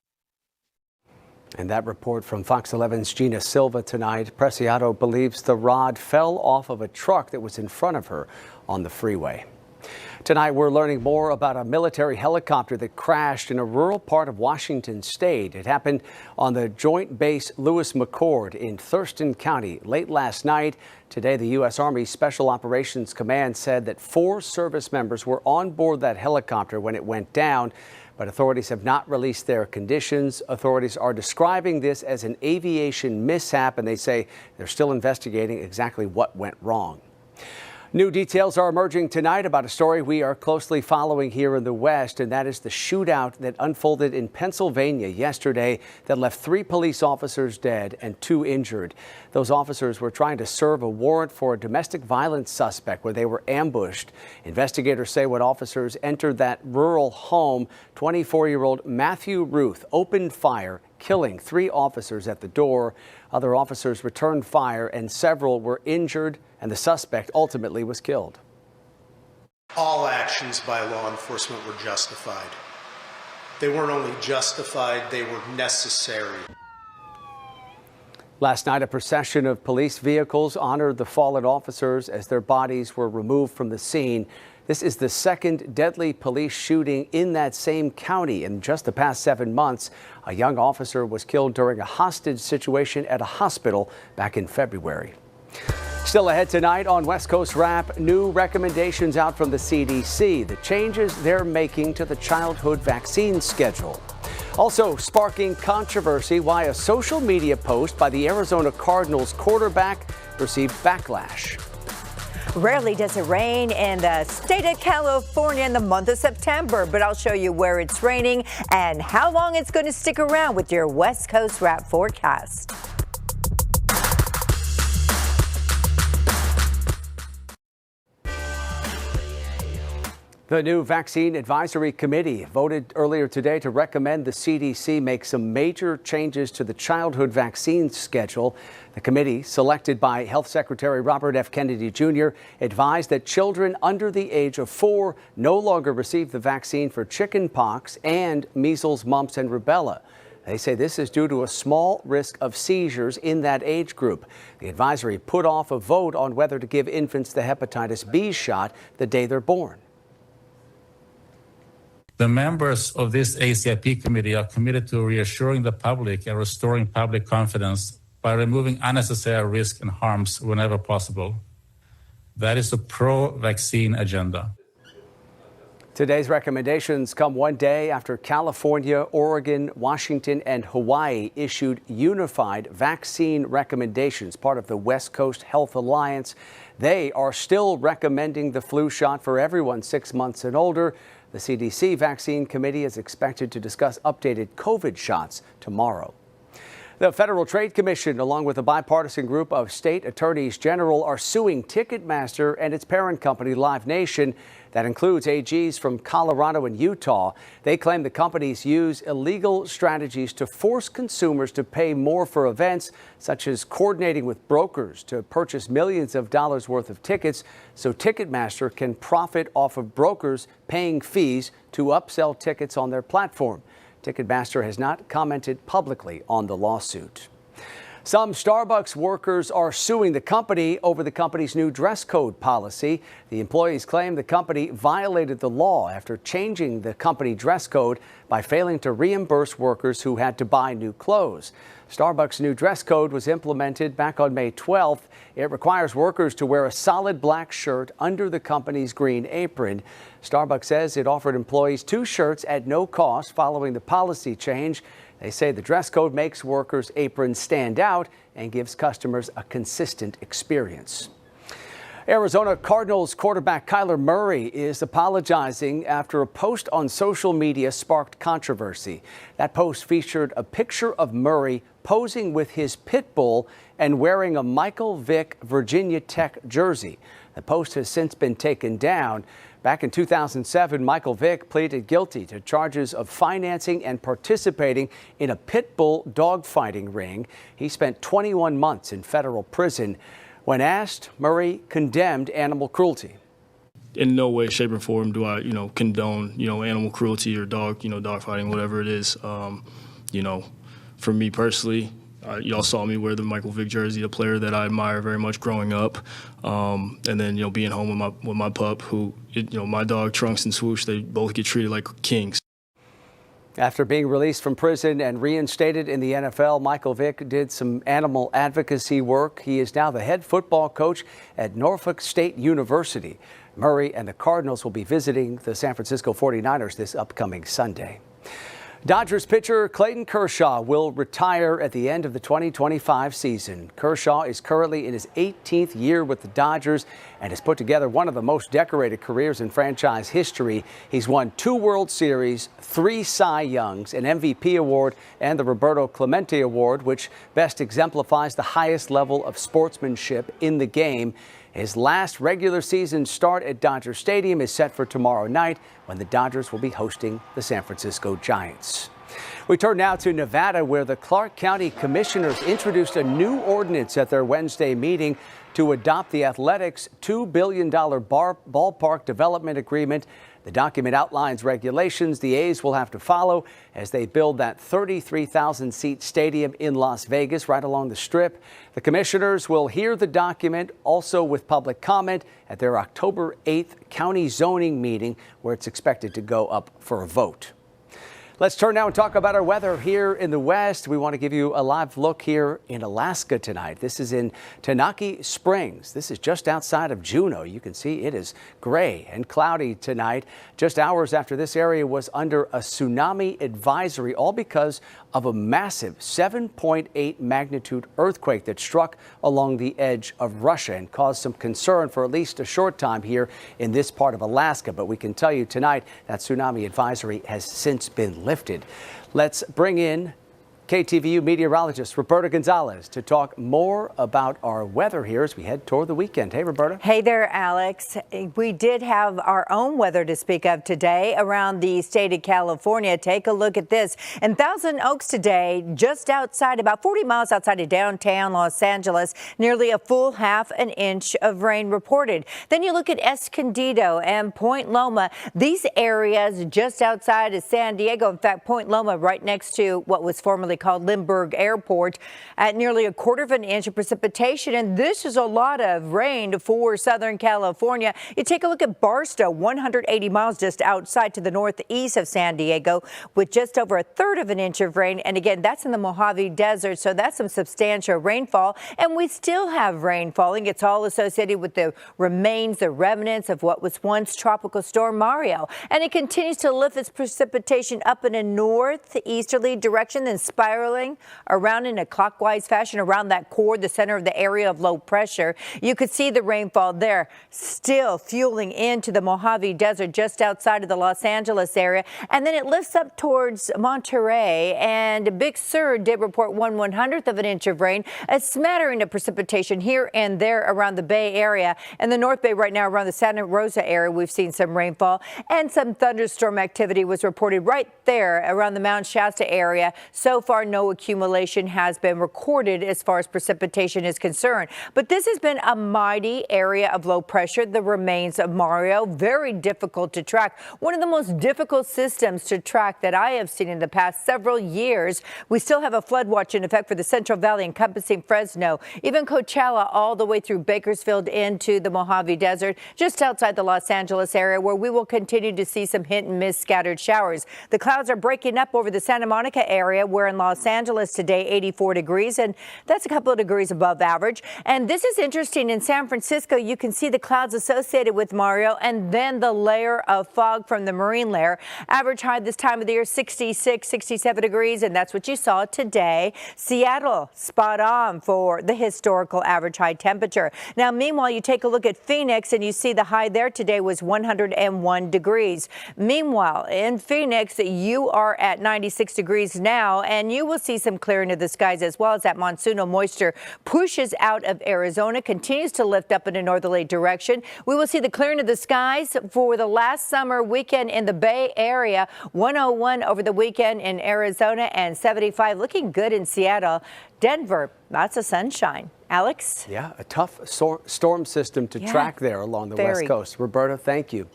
And that report from Fox 11's Gina Silva tonight. Preciado believes the rod fell off of a truck that was in front of her on the freeway. Tonight, we're learning more about a military helicopter that crashed in a rural part of Washington state. It happened on the Joint Base Lewis McChord in Thurston County late last night. Today, the U.S. Army Special Operations Command said that 4 service members were on board that helicopter when it went down, but authorities have not released their conditions. Authorities are describing this as an aviation mishap, and they say they're still investigating exactly what went wrong. New details are emerging tonight about a story we are closely following here in the West, and that is the shootout that unfolded in Pennsylvania yesterday that left 3 police officers dead and 2 injured. Those officers were trying to serve a warrant for a domestic violence suspect where they were ambushed. Investigators say when officers entered that rural home, 24-year-old Matthew Ruth opened fire, killing 3 officers at the door. Other officers returned fire and several were injured, and the suspect ultimately was killed. all actions by law enforcement were justified. They weren't only justified, they were necessary. Last night, a procession of police vehicles honored the fallen officers as their bodies were removed from the scene. This is the second deadly police shooting in that same county in just the past 7 months. A young officer was killed during a hostage situation at a hospital back in February. Still ahead tonight on West Coast Wrap, new recommendations out from the CDC, the changes they're making to the childhood vaccine schedule. Also sparking controversy, why a social media post by the Arizona Cardinals quarterback received backlash. Rarely does it rain in the state of California in the month of September, but I'll show you where it's raining and how long it's going to stick around with your West Coast Wrap forecast. The new Vaccine Advisory Committee voted earlier today to recommend the CDC make some major changes to the childhood vaccine schedule. The committee, selected by Health Secretary Robert F. Kennedy Jr., advised that children under the age of 4 no longer receive the vaccine for chickenpox and measles, mumps, and rubella. They say this is due to a small risk of seizures in that age group. The advisory put off a vote on whether to give infants the hepatitis B shot the day they're born. The members of this ACIP committee are committed to reassuring the public and restoring public confidence by removing unnecessary risks and harms whenever possible. That is a pro-vaccine agenda. Today's recommendations come one day after California, Oregon, Washington, and Hawaii issued unified vaccine recommendations, part of the West Coast Health Alliance. They are still recommending the flu shot for everyone 6 months and older. The CDC Vaccine Committee is expected to discuss updated COVID shots tomorrow. The Federal Trade Commission, along with a bipartisan group of state attorneys general, are suing Ticketmaster and its parent company, Live Nation. That includes AGs from Colorado and Utah. They claim the companies use illegal strategies to force consumers to pay more for events, such as coordinating with brokers to purchase millions of dollars worth of tickets so Ticketmaster can profit off of brokers paying fees to upsell tickets on their platform. Ticketmaster has not commented publicly on the lawsuit. Some Starbucks workers are suing the company over the company's new dress code policy. The employees claim the company violated the law after changing the company dress code by failing to reimburse workers who had to buy new clothes. Starbucks' new dress code was implemented back on May 12th. It requires workers to wear a solid black shirt under the company's green apron. Starbucks says it offered employees 2 shirts at no cost following the policy change. They say the dress code makes workers' aprons stand out and gives customers a consistent experience. Arizona Cardinals quarterback Kyler Murray is apologizing after a post on social media sparked controversy. That post featured a picture of Murray posing with his pit bull and wearing a Michael Vick Virginia Tech jersey. The post has since been taken down. Back in 2007, Michael Vick pleaded guilty to charges of financing and participating in a pit bull dogfighting ring. He spent 21 months in federal prison. When asked, Murray condemned animal cruelty. In no way, shape, or form do I, condone, animal cruelty or dog fighting, whatever it is. For me personally, y'all saw me wear the Michael Vick jersey, a player that I admire very much growing up. And then, being home with my pup, who, my dog Trunks and Swoosh, they both get treated like kings. After being released from prison and reinstated in the NFL, Michael Vick did some animal advocacy work. He is now the head football coach at Norfolk State University. Murray and the Cardinals will be visiting the San Francisco 49ers this upcoming Sunday. Dodgers pitcher Clayton Kershaw will retire at the end of the 2025 season. Kershaw is currently in his 18th year with the Dodgers and has put together one of the most decorated careers in franchise history. He's won 2 World Series, 3 Cy Youngs, an MVP award, and the Roberto Clemente Award, which best exemplifies the highest level of sportsmanship in the game. His last regular season start at Dodger Stadium is set for tomorrow night when the Dodgers will be hosting the San Francisco Giants. We turn now to Nevada, where the Clark County Commissioners introduced a new ordinance at their Wednesday meeting to adopt the Athletics' $2 billion ballpark development agreement. The document outlines regulations the A's will have to follow as they build that 33,000-seat stadium in Las Vegas right along the Strip. The commissioners will hear the document also with public comment at their October 8th county zoning meeting, where it's expected to go up for a vote. Let's turn now and talk about our weather here in the West. We want to give you a live look here in Alaska tonight. This is in Tenaki Springs. This is just outside of Juneau. You can see it is gray and cloudy tonight, just hours after this area was under a tsunami advisory, all because of a massive 7.8 magnitude earthquake that struck along the edge of Russia and caused some concern for at least a short time here in this part of Alaska. But we can tell you tonight that tsunami advisory has since been lifted. Let's bring in KTVU meteorologist Roberta Gonzalez to talk more about our weather here as we head toward the weekend. Hey, Roberta. Hey there, Alex. We did have our own weather to speak of today around the state of California. Take a look at this. In Thousand Oaks today, just outside, about 40 miles outside of downtown Los Angeles, nearly a full half an inch of rain reported. Then you look at Escondido and Point Loma. These areas just outside of San Diego. In fact, Point Loma right next to what was formerly called Lindbergh Airport, at nearly a quarter of an inch of precipitation. And this is a lot of rain for Southern California. You take a look at Barstow, 180 miles just outside to the northeast of San Diego, with just over a third of an inch of rain. And again, that's in the Mojave Desert, so that's some substantial rainfall. And we still have rain falling. It's all associated with the remains, the remnants of what was once Tropical Storm Mario. And it continues to lift its precipitation up in a northeasterly direction, then spiraling around in a clockwise fashion around that core, the center of the area of low pressure. You could see the rainfall there, still fueling into the Mojave Desert just outside of the Los Angeles area. And then it lifts up towards Monterey, and Big Sur did report 1/100th of an inch of rain, a smattering of precipitation here and there around the Bay Area. In the North Bay right now around the Santa Rosa area, we've seen some rainfall, and some thunderstorm activity was reported right there around the Mount Shasta area. So far, no accumulation has been recorded as far as precipitation is concerned. But this has been a mighty area of low pressure, the remains of Mario, very difficult to track. One of the most difficult systems to track that I have seen in the past several years. We still have a flood watch in effect for the Central Valley encompassing Fresno, even Coachella all the way through Bakersfield into the Mojave Desert, just outside the Los Angeles area, where we will continue to see some hit and miss scattered showers. The clouds are breaking up over the Santa Monica area, where in Los Angeles today, 84 degrees, and that's a couple of degrees above average. And this is interesting. In San Francisco, you can see the clouds associated with Mario, and then the layer of fog from the marine layer. Average high this time of the year, 66, 67 degrees, and that's what you saw today. Seattle, spot on for the historical average high temperature. Now, meanwhile, you take a look at Phoenix, and you see the high there today was 101 degrees. Meanwhile, in Phoenix, you are at 96 degrees now, and you will see some clearing of the skies as well as that monsoonal moisture pushes out of Arizona, continues to lift up in a northerly direction. We will see the clearing of the skies for the last summer weekend in the Bay Area, 101 over the weekend in Arizona, and 75 looking good in Seattle. Denver, lots of sunshine. Alex? Yeah, a tough storm system to track there along the West Coast. Roberta, thank you.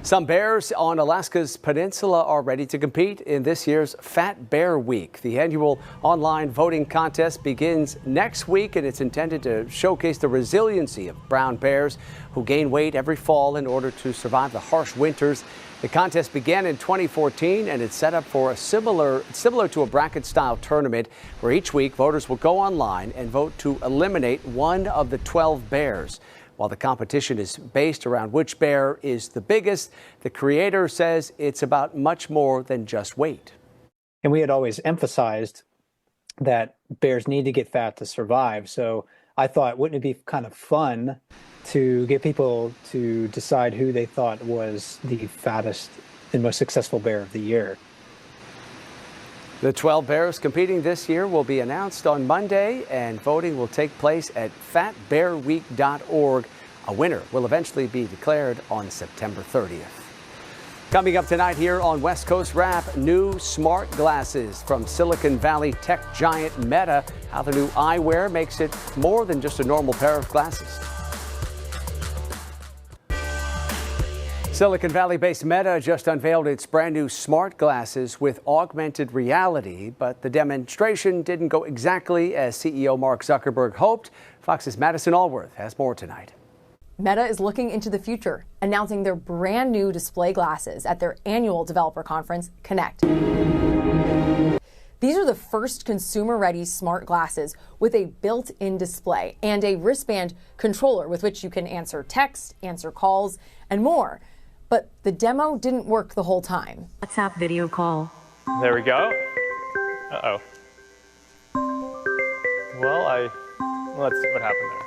Some bears on Alaska's peninsula are ready to compete in this year's Fat Bear Week. The annual online voting contest begins next week, and it's intended to showcase the resiliency of brown bears who gain weight every fall in order to survive the harsh winters. The contest began in 2014, and it's set up for a similar to a bracket-style tournament where each week voters will go online and vote to eliminate one of the 12 bears. While the competition is based around which bear is the biggest, the creator says it's about much more than just weight. And we had always emphasized that bears need to get fat to survive. So I thought, wouldn't it be kind of fun to get people to decide who they thought was the fattest and most successful bear of the year? The 12 bears competing this year will be announced on Monday, and voting will take place at fatbearweek.org. A winner will eventually be declared on September 30th. Coming up tonight here on West Coast Wrap, new smart glasses from Silicon Valley tech giant Meta. How the new eyewear makes it more than just a normal pair of glasses. Silicon Valley-based Meta just unveiled its brand new smart glasses with augmented reality, but the demonstration didn't go exactly as CEO Mark Zuckerberg hoped. Fox's Madison Allworth has more tonight. Meta is looking into the future, announcing their brand new display glasses at their annual developer conference, Connect. These are the first consumer-ready smart glasses with a built-in display and a wristband controller with which you can answer text, answer calls, and more. But the demo didn't work the whole time. WhatsApp video call. There we go. Uh-oh. Well, let's see what happened there.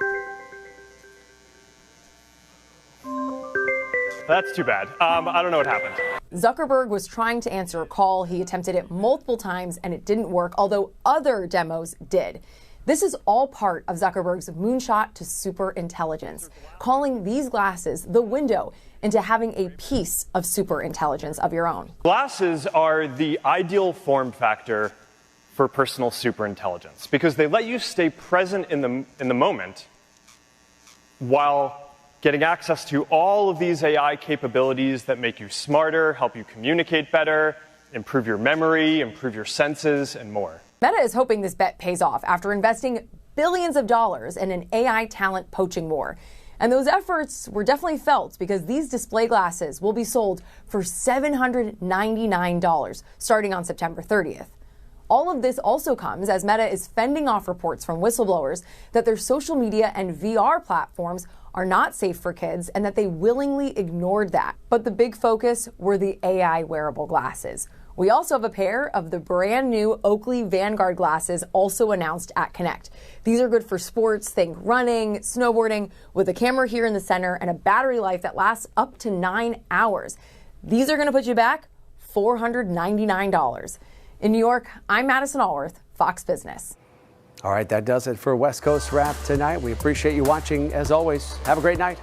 That's too bad. I don't know what happened. Zuckerberg was trying to answer a call. He attempted it multiple times and it didn't work, although other demos did. This is all part of Zuckerberg's moonshot to super intelligence, calling these glasses the window into having a piece of super intelligence of your own. Glasses are the ideal form factor for personal super intelligence because they let you stay present in the moment while getting access to all of these AI capabilities that make you smarter, help you communicate better, improve your memory, improve your senses, and more. Meta is hoping this bet pays off after investing billions of dollars in an AI talent poaching war. And those efforts were definitely felt because these display glasses will be sold for $799 starting on September 30th. All of this also comes as Meta is fending off reports from whistleblowers that their social media and VR platforms are not safe for kids and that they willingly ignored that. But the big focus were the AI wearable glasses. We also have a pair of the brand new Oakley Vanguard glasses also announced at Connect. These are good for sports, think running, snowboarding, with a camera here in the center and a battery life that lasts up to 9 hours. These are going to put you back $499. In New York, I'm Madison Allworth, Fox Business. All right, that does it for West Coast Wrap tonight. We appreciate you watching as always. Have a great night.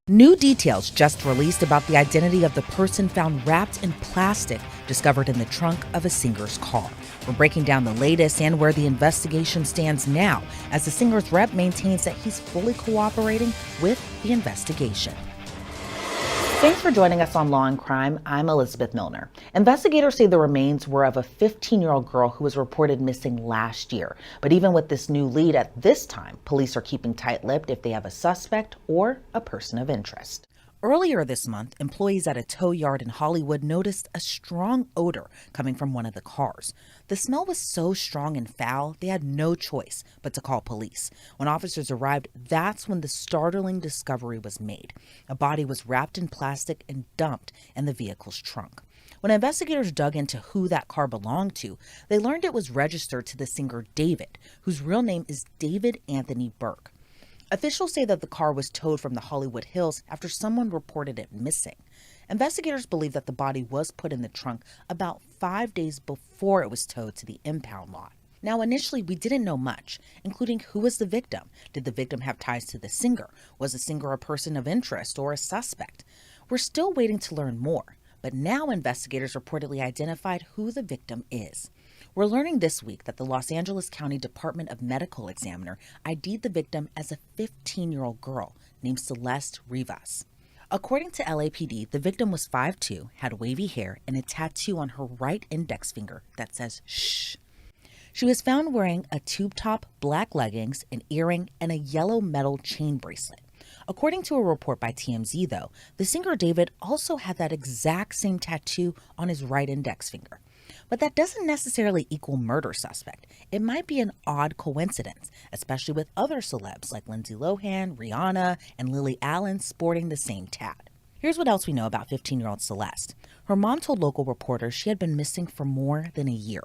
New details just released about the identity of the person found wrapped in plastic discovered in the trunk of a singer's car. We're breaking down the latest and where the investigation stands now, as the singer's rep maintains that he's fully cooperating with the investigation. Thanks for joining us on Law and Crime. I'm Elizabeth Milner. Investigators say the remains were of a 15-year-old girl who was reported missing last year. But even with this new lead at this time, police are keeping tight-lipped if they have a suspect or a person of interest. Earlier this month, employees at a tow yard in Hollywood noticed a strong odor coming from one of the cars. The smell was so strong and foul, they had no choice but to call police. When officers arrived, that's when the startling discovery was made. A body was wrapped in plastic and dumped in the vehicle's trunk. When investigators dug into who that car belonged to, they learned it was registered to the singer David, whose real name is David Anthony Burke. Officials say that the car was towed from the Hollywood Hills after someone reported it missing. Investigators believe that the body was put in the trunk about 5 days before it was towed to the impound lot. Now, initially, we didn't know much, including who was the victim. Did the victim have ties to the singer? Was the singer a person of interest or a suspect? We're still waiting to learn more, but now investigators reportedly identified who the victim is. We're learning this week that the Los Angeles County Department of Medical Examiner ID'd the victim as a 15-year-old girl named Celeste Rivas. According to LAPD, the victim was 5'2", had wavy hair, and a tattoo on her right index finger that says shh. She was found wearing a tube-top, black leggings, an earring, and a yellow metal chain bracelet. According to a report by TMZ, though, the singer David also had that exact same tattoo on his right index finger. But that doesn't necessarily equal murder suspect. It might be an odd coincidence, especially with other celebs like Lindsay Lohan, Rihanna, and Lily Allen sporting the same tat. Here's what else we know about 15-year-old Celeste. Her mom told local reporters she had been missing for more than a year.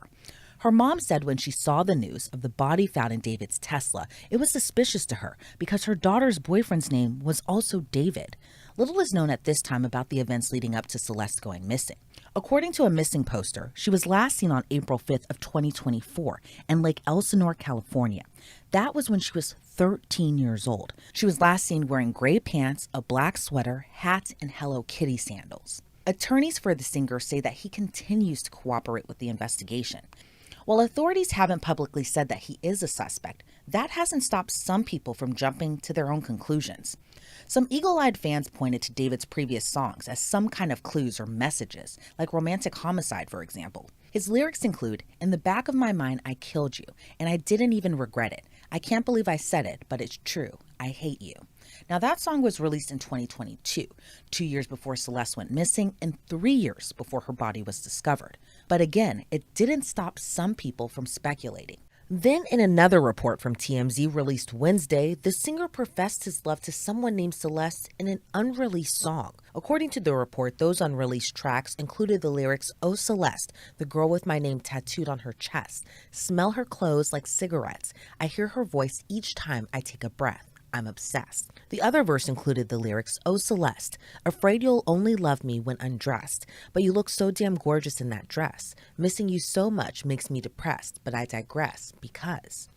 Her mom said when she saw the news of the body found in David's Tesla, it was suspicious to her because her daughter's boyfriend's name was also David. Little is known at this time about the events leading up to Celeste going missing. According to a missing poster, she was last seen on April 5th of 2024 in Lake Elsinore, California. That was when she was 13 years old. She was last seen wearing gray pants, a black sweater, hat, and Hello Kitty sandals. Attorneys for the singer say that he continues to cooperate with the investigation. While authorities haven't publicly said that he is a suspect, that hasn't stopped some people from jumping to their own conclusions. Some eagle-eyed fans pointed to David's previous songs as some kind of clues or messages, like Romantic Homicide, for example. His lyrics include, "In the back of my mind, I killed you, and I didn't even regret it. I can't believe I said it, but it's true. I hate you." Now, that song was released in 2022, 2 years before Celeste went missing and 3 years before her body was discovered. But again, it didn't stop some people from speculating. Then, in another report from TMZ released Wednesday, the singer professed his love to someone named Celeste in an unreleased song. According to the report, those unreleased tracks included the lyrics, "Oh Celeste, the girl with my name tattooed on her chest. Smell her clothes like cigarettes. I hear her voice each time I take a breath. I'm obsessed." The other verse included the lyrics, "Oh Celeste, afraid you'll only love me when undressed, but you look so damn gorgeous in that dress. Missing you so much makes me depressed, but I digress because..."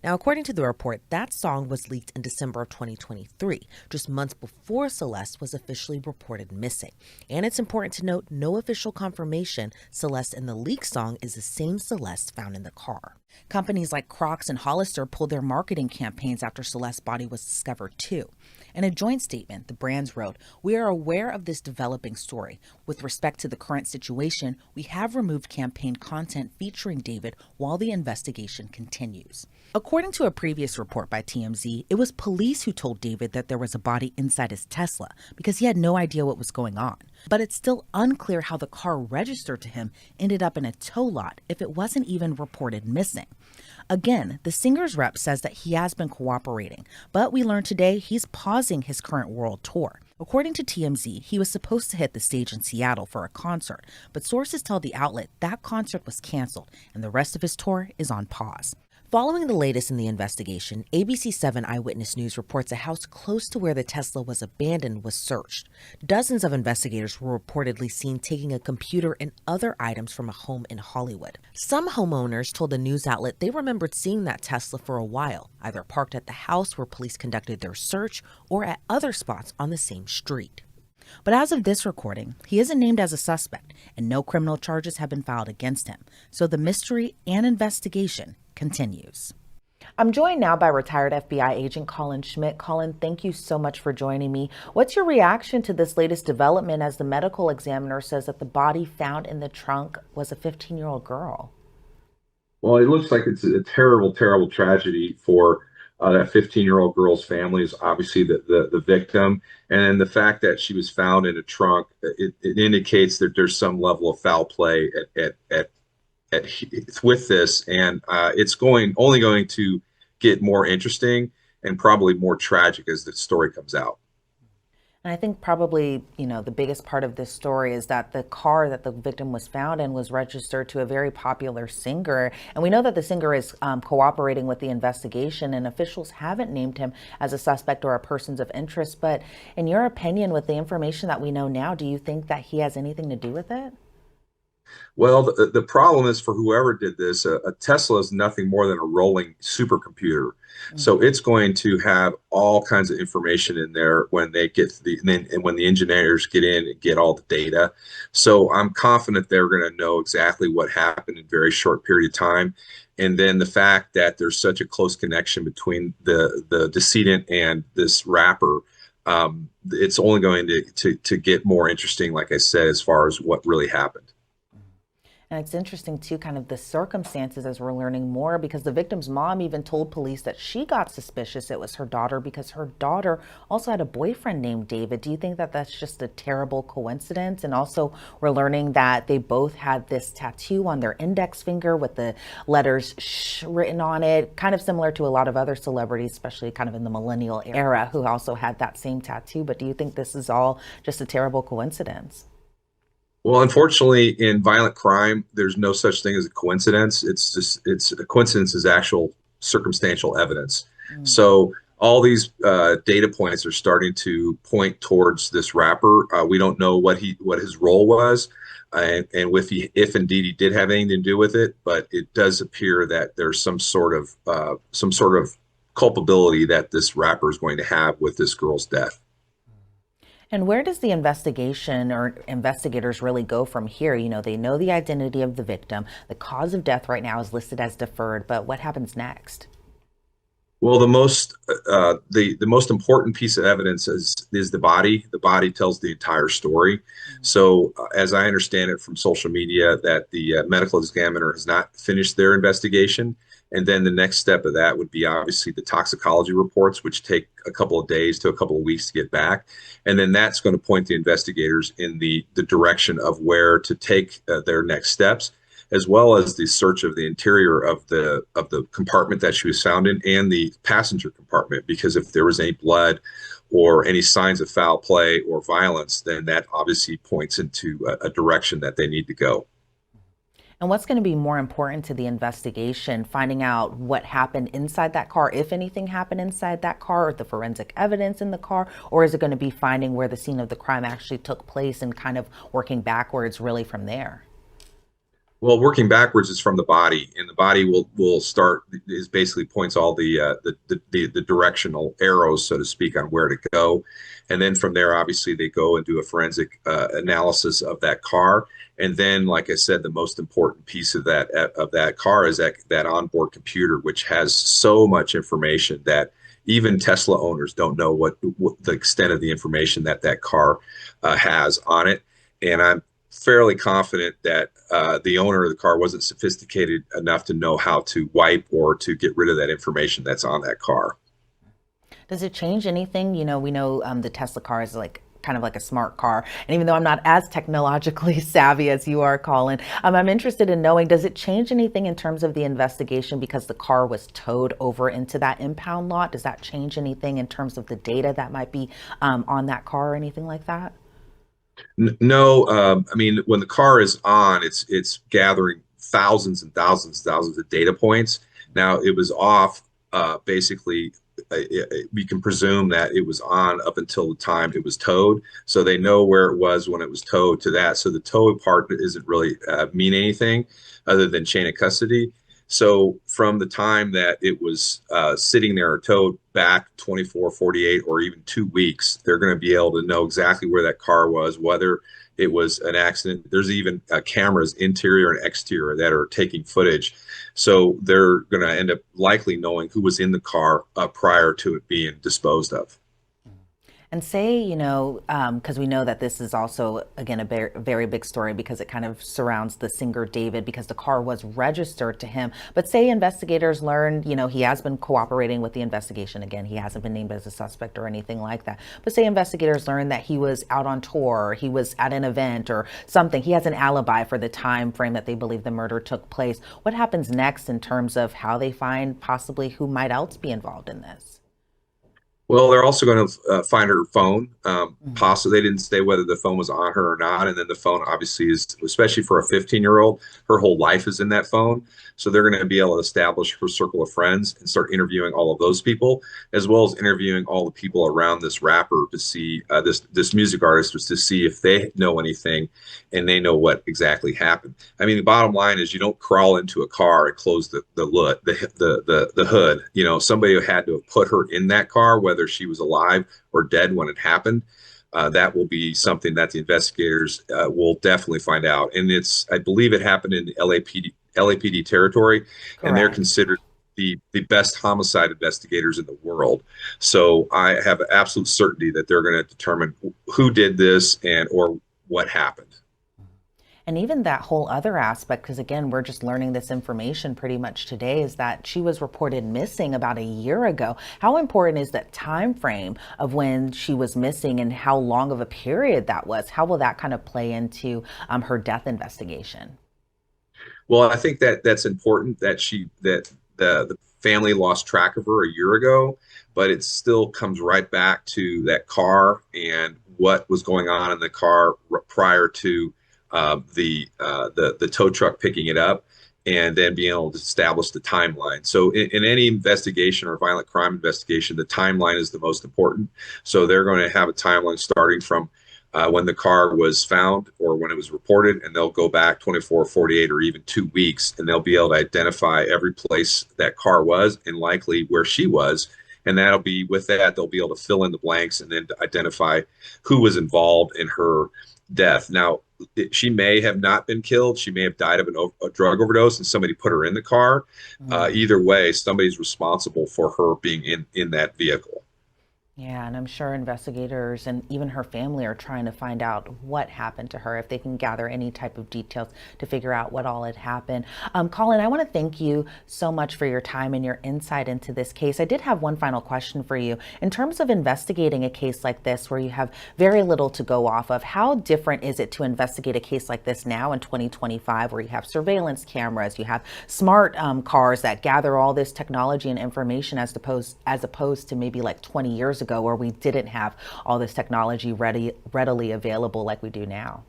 Now, according to the report, that song was leaked in December of 2023, just months before Celeste was officially reported missing. And it's important to note, no official confirmation Celeste in the leaked song is the same Celeste found in the car. Companies like Crocs and Hollister pulled their marketing campaigns after Celeste's body was discovered too. In a joint statement, the brands wrote, "We are aware of this developing story. With respect to the current situation, we have removed campaign content featuring David while the investigation continues." According to a previous report by TMZ, it was police who told David that there was a body inside his Tesla because he had no idea what was going on. But it's still unclear how the car registered to him ended up in a tow lot if it wasn't even reported missing. Again, the singer's rep says that he has been cooperating, but we learned today he's pausing his current world tour. According to TMZ, he was supposed to hit the stage in Seattle for a concert, but sources tell the outlet that concert was canceled and the rest of his tour is on pause. Following the latest in the investigation, ABC 7 Eyewitness News reports a house close to where the Tesla was abandoned was searched. Dozens of investigators were reportedly seen taking a computer and other items from a home in Hollywood. Some homeowners told the news outlet they remembered seeing that Tesla for a while, either parked at the house where police conducted their search or at other spots on the same street. But as of this recording, he isn't named as a suspect, and no criminal charges have been filed against him. So the mystery and investigation continues. I'm joined now by retired FBI agent Colin Schmidt. Colin, thank you so much for joining me. What's your reaction to this latest development as the medical examiner says that the body found in the trunk was a 15-year-old girl? Well, it looks like it's a terrible, terrible tragedy for that 15-year-old girl's family. Is obviously the victim. And the fact that she was found in a trunk, it indicates that there's some level of foul play with this, and it's only going to get more interesting and probably more tragic as the story comes out. And I think probably, the biggest part of this story is that the car that the victim was found in was registered to a very popular singer. And we know that the singer is cooperating with the investigation, and officials haven't named him as a suspect or a person of interest. But in your opinion, with the information that we know now, do you think that he has anything to do with it? Well, the problem is for whoever did this, a Tesla is nothing more than a rolling supercomputer. So it's going to have all kinds of information in there when they get to and when the engineers get in and get all the data. So I'm confident they're going to know exactly what happened in a very short period of time. And then the fact that there's such a close connection between the decedent and this rapper, it's only going to get more interesting, like I said, as far as what really happened. And it's interesting, too, kind of the circumstances as we're learning more, because the victim's mom even told police that she got suspicious it was her daughter because her daughter also had a boyfriend named David. Do you think that that's just a terrible coincidence? And also, we're learning that they both had this tattoo on their index finger with the letters "sh" written on it, kind of similar to a lot of other celebrities, especially kind of in the millennial era, who also had that same tattoo. But do you think this is all just a terrible coincidence? Well, unfortunately, in violent crime, there's no such thing as a coincidence. It's a coincidence is actual circumstantial evidence. So all these data points are starting to point towards this rapper. We don't know what his role was, and if indeed he did have anything to do with it, but it does appear that there's some sort of culpability that this rapper is going to have with this girl's death. And where does the investigation or investigators really go from here? You know, they know the identity of the victim. The cause of death right now is listed as deferred, but what happens next? Well, the most important piece of evidence is the body. The body tells the entire story. So, as I understand it from social media, that the medical examiner has not finished their investigation, and then the next step of that would be obviously the toxicology reports, which take a couple of days to a couple of weeks to get back, and then that's going to point the investigators in the direction of where to take their next steps, as well as the search of the interior of the compartment that she was found in and the passenger compartment, because if there was any blood or any signs of foul play or violence, then that obviously points into a direction that they need to go. And what's going to be more important to the investigation, finding out what happened inside that car, if anything happened inside that car, or the forensic evidence in the car, or is it going to be finding where the scene of the crime actually took place and kind of working backwards really from there? Well, working backwards is from the body, and the body will start is basically points all the directional arrows, so to speak, on where to go, and then from there, obviously, they go and do a forensic analysis of that car, and then, like I said, the most important piece of that car is that onboard computer, which has so much information that even Tesla owners don't know what the extent of the information that car has on it, and I'm fairly confident that the owner of the car wasn't sophisticated enough to know how to wipe or to get rid of that information that's on that car. Does it change anything? You know, we know the Tesla car is kind of like a smart car. And even though I'm not as technologically savvy as you are, Colin, I'm interested in knowing, does it change anything in terms of the investigation because the car was towed over into that impound lot? Does that change anything in terms of the data that might be on that car or anything like that? No, I mean, when the car is on, it's gathering thousands and thousands and thousands of data points. Now, it was off, basically, we can presume that it was on up until the time it was towed. So they know where it was when it was towed to that. So the tow part isn't really mean anything other than chain of custody. So from the time that it was sitting there or towed back 24, 48, or even 2 weeks, they're going to be able to know exactly where that car was, whether it was an accident. There's even cameras, interior and exterior, that are taking footage. So they're going to end up likely knowing who was in the car prior to it being disposed of. And say, you know, because we know that this is also, again, a very big story because it kind of surrounds the singer David, because the car was registered to him. But say investigators learned, you know, he has been cooperating with the investigation. Again, he hasn't been named as a suspect or anything like that. But say investigators learned that he was out on tour, or he was at an event or something. He has an alibi for the time frame that they believe the murder took place. What happens next in terms of how they find possibly who might else be involved in this? Well, they're also going to find her phone. Possibly, they didn't say whether the phone was on her or not. And then the phone obviously is, especially for a 15-year-old, her whole life is in that phone. So they're going to be able to establish her circle of friends and start interviewing all of those people, as well as interviewing all the people around this rapper to see this music artist, was to see if they know anything and they know what exactly happened. I mean, the bottom line is you don't crawl into a car and close the hood. You know, somebody had to have put her in that car, whether she was alive or dead when it happened. That will be something that the investigators will definitely find out. And I believe it happened in LAPD territory. Correct. And they're considered the best homicide investigators in the world. So I have absolute certainty that they're going to determine who did this or what happened. And even that whole other aspect, because again, we're just learning this information pretty much today, is that she was reported missing about a year ago. How important is that time frame of when she was missing and how long of a period that was? How will that kind of play into her death investigation? Well, I think that's important that the family lost track of her a year ago, but it still comes right back to that car and what was going on in the car prior to the tow truck picking it up. and then being able to establish the timeline. So in any investigation or violent crime investigation, the timeline is the most important. So they're going to have a timeline starting from when the car was found or when it was reported, and they'll go back 24, 48, or even 2 weeks, and they'll be able to identify every place that car was and likely where she was. And that'll be, with that, they'll be able to fill in the blanks and then to identify who was involved in her death. Now, she may have not been killed. She may have died of a drug overdose and somebody put her in the car. Either way, somebody's responsible for her being in that vehicle. Yeah, and I'm sure investigators and even her family are trying to find out what happened to her, if they can gather any type of details to figure out what all had happened. Colin, I want to thank you so much for your time and your insight into this case. I did have one final question for you. In terms of investigating a case like this, where you have very little to go off of, how different is it to investigate a case like this now in 2025, where you have surveillance cameras, you have smart cars that gather all this technology and information, as opposed to maybe like 20 years ago, where we didn't have all this technology readily available like we do now?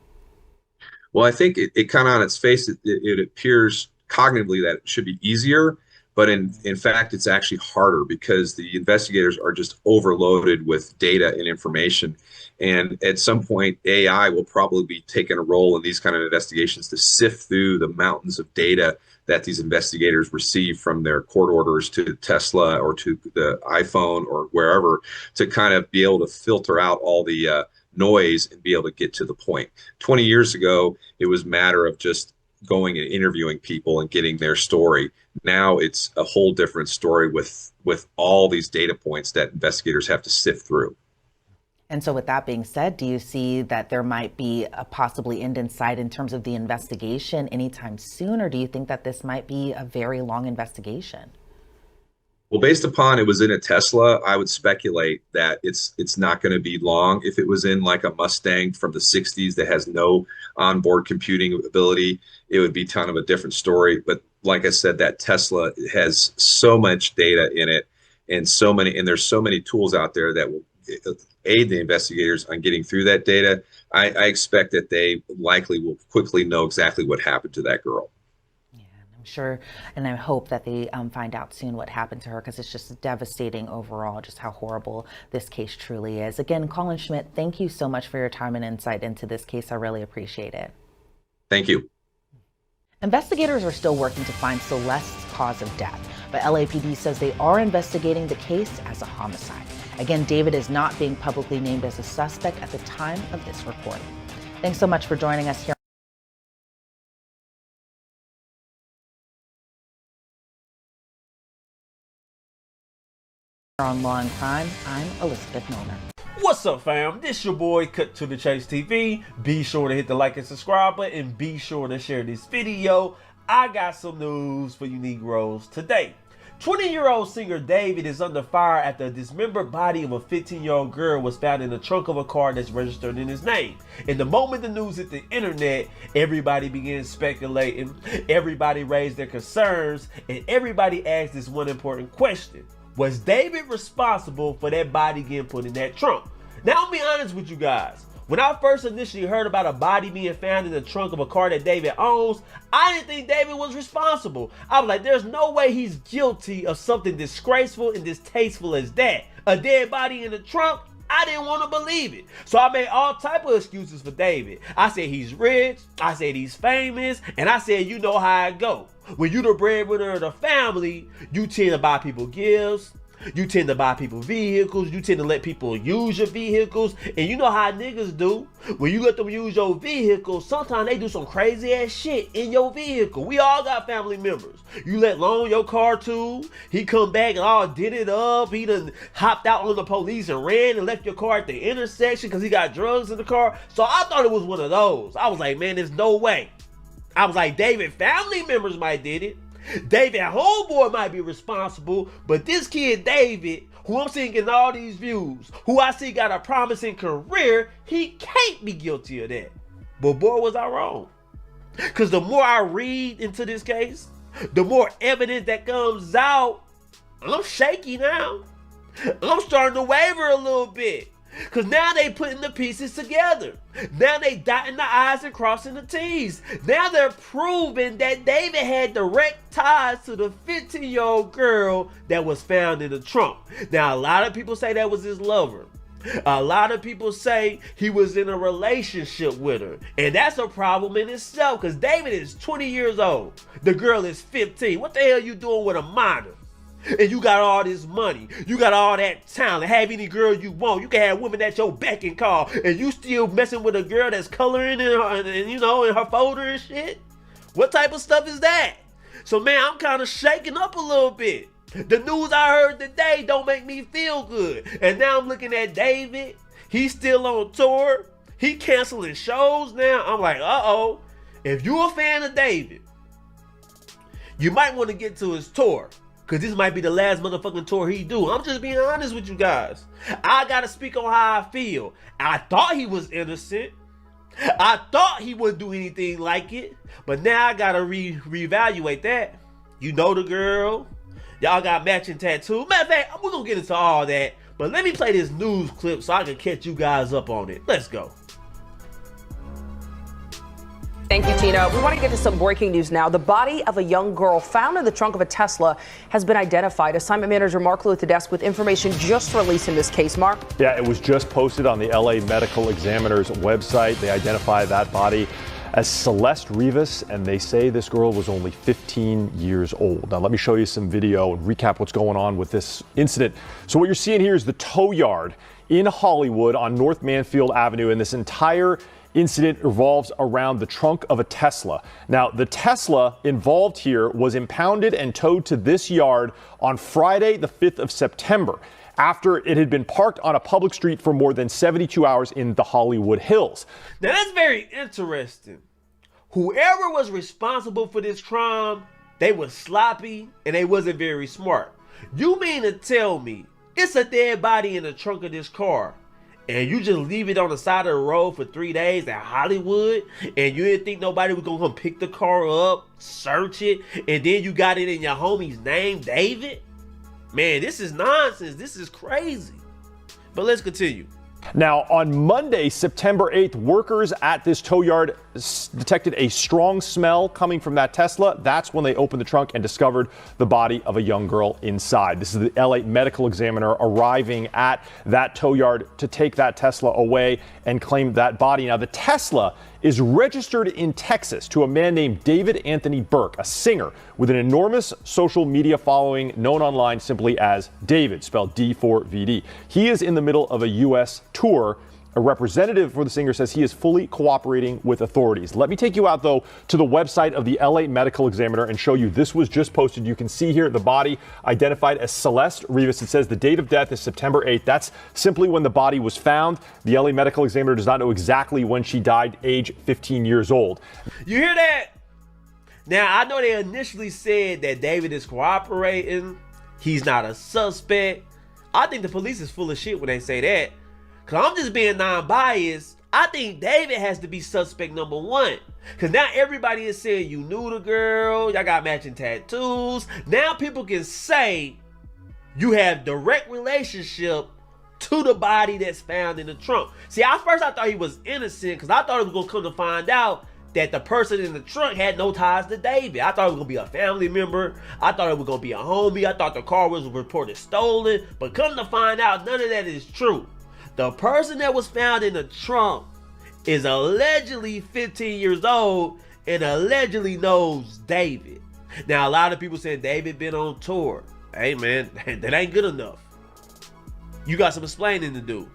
Well, I think it kind of on its face, it appears cognitively that it should be easier, but in fact, it's actually harder because the investigators are just overloaded with data and information. And at some point, AI will probably be taking a role in these kind of investigations to sift through the mountains of data that these investigators receive from their court orders to Tesla or to the iPhone or wherever, to kind of be able to filter out all the noise and be able to get to the point. 20 years ago, it was a matter of just going and interviewing people and getting their story. Now it's a whole different story with all these data points that investigators have to sift through. And so with that being said, do you see that there might be a possibly end in sight in terms of the investigation anytime soon, or do you think that this might be a very long investigation? Well, based upon it was in a Tesla, I would speculate that it's not going to be long. If it was in like a Mustang from the 60s that has no onboard computing ability, it would be kind of a different story. But like I said, that Tesla has so much data in it, and there's so many tools out there that will aid the investigators on getting through that data. I expect that they likely will quickly know exactly what happened to that girl. I'm sure, and I hope that they find out soon what happened to her, because it's just devastating overall, just how horrible this case truly is. Again, Colin Schmidt, thank you so much for your time and insight into this case. I really appreciate it. Thank you. Investigators are still working to find Celeste's cause of death, but LAPD says they are investigating the case as a homicide. Again, David is not being publicly named as a suspect at the time of this recording. Thanks so much for joining us here on Law and Crime. I'm Elizabeth Milner. What's up, fam? This your boy, Cut to the Chase TV. Be sure to hit the like and subscribe button, and be sure to share this video. I got some news for you Negroes today. 20-year-old singer David is under fire after a dismembered body of a 15-year-old girl was found in the trunk of a car that's registered in his name. And the moment the news hit the internet, everybody began speculating, everybody raised their concerns, and everybody asked this one important question. Was David responsible for that body getting put in that trunk? Now, I'll be honest with you guys. When I first initially heard about a body being found in the trunk of a car that David owns, I didn't think David was responsible. I was like, there's no way he's guilty of something disgraceful and distasteful as that. A dead body in the trunk? I didn't want to believe it. So I made all type of excuses for David. I said he's rich, I said he's famous, and I said you know how it go. When you the breadwinner of the family, you tend to buy people gifts, you tend to buy people vehicles, you tend to let people use your vehicles, and you know how niggas do. When you let them use your vehicle, sometimes they do some crazy ass shit in your vehicle. We all got family members. You let loan your car to, he come back and all did it up, he done hopped out on the police and ran and left your car at the intersection because he got drugs in the car. So I thought it was one of those. I was like, man, there's no way. I was like, David family members might did it. David homeboy might be responsible, but this kid David, who I'm seeing getting all these views, who I see got a promising career, he can't be guilty of that. But boy, was I wrong. Because the more I read into this case, the more evidence that comes out, I'm shaky now. I'm starting to waver a little bit. Because now they putting the pieces together. Now they dotting the I's and crossing the T's. Now they're proving that David had direct ties to the 15-year-old girl that was found in the trunk. Now, a lot of people say that was his lover. A lot of people say he was in a relationship with her. And that's a problem in itself, because David is 20 years old. The girl is 15. What the hell you doing with a minor? And you got all this money. You got all that talent. Have any girl you want. You can have women at your beck and call. And you still messing with a girl that's coloring in her folder and shit? What type of stuff is that? So, man, I'm kind of shaking up a little bit. The news I heard today don't make me feel good. And now I'm looking at David. He's still on tour. He canceling shows now. I'm like, uh-oh. If you're a fan of David, you might want to get to his tour. Because this might be the last motherfucking tour he do. I'm just being honest with you guys. I got to speak on how I feel. I thought he was innocent. I thought he wouldn't do anything like it. But now I got to reevaluate that. You know the girl. Y'all got matching tattoos. Matter of fact, we're going to get into all that. But let me play this news clip so I can catch you guys up on it. Let's go. Thank you, Tina. We want to get to some breaking news now. The body of a young girl found in the trunk of a Tesla has been identified. Assignment manager Mark Lou at the desk with information just released in this case. Mark? Yeah, it was just posted on the LA Medical Examiner's website. They identify that body as Celeste Rivas, and they say this girl was only 15 years old. Now, let me show you some video and recap what's going on with this incident. So what you're seeing here is the tow yard in Hollywood on North Mansfield Avenue, and this entire incident revolves around the trunk of a Tesla. Now, the Tesla involved here was impounded and towed to this yard on Friday, the 5th of September, after it had been parked on a public street for more than 72 hours in the Hollywood Hills. Now, that's very interesting. Whoever was responsible for this crime, they were sloppy and they wasn't very smart. You mean to tell me it's a dead body in the trunk of this car, and you just leave it on the side of the road for 3 days in Hollywood, and you didn't think nobody was gonna come pick the car up, search it, and then you got it in your homie's name, David? Man, this is nonsense. This is crazy. But let's continue. Now, on Monday, September 8th, workers at this tow yard detected a strong smell coming from that Tesla. That's when they opened the trunk and discovered the body of a young girl inside. This is the LA Medical Examiner arriving at that tow yard to take that Tesla away and claim that body. Now, the Tesla is registered in Texas to a man named David Anthony Burke, a singer with an enormous social media following known online simply as David, spelled d4vd. He is in the middle of a U.S. tour. A representative for the singer says he is fully cooperating with authorities. Let me take you out, though, to the website of the LA Medical Examiner and show you. This was just posted. You can see here the body identified as Celeste Rivas. It says the date of death is September 8th. That's simply when the body was found. The LA Medical Examiner does not know exactly when she died, age 15 years old. You hear that? Now, I know they initially said that David is cooperating. He's not a suspect. I think the police is full of shit when they say that. Because I'm just being non-biased. I think David has to be suspect number one. Because now everybody is saying you knew the girl, y'all got matching tattoos. Now people can say you have direct relationship to the body that's found in the trunk. See, at first I thought he was innocent because I thought it was going to come to find out that the person in the trunk had no ties to David. I thought it was going to be a family member. I thought it was going to be a homie. I thought the car was reported stolen. But come to find out, none of that is true. The person that was found in the trunk is allegedly 15 years old and allegedly knows David. Now, a lot of people said David been on tour. Hey, man, that ain't good enough. You got some explaining to do.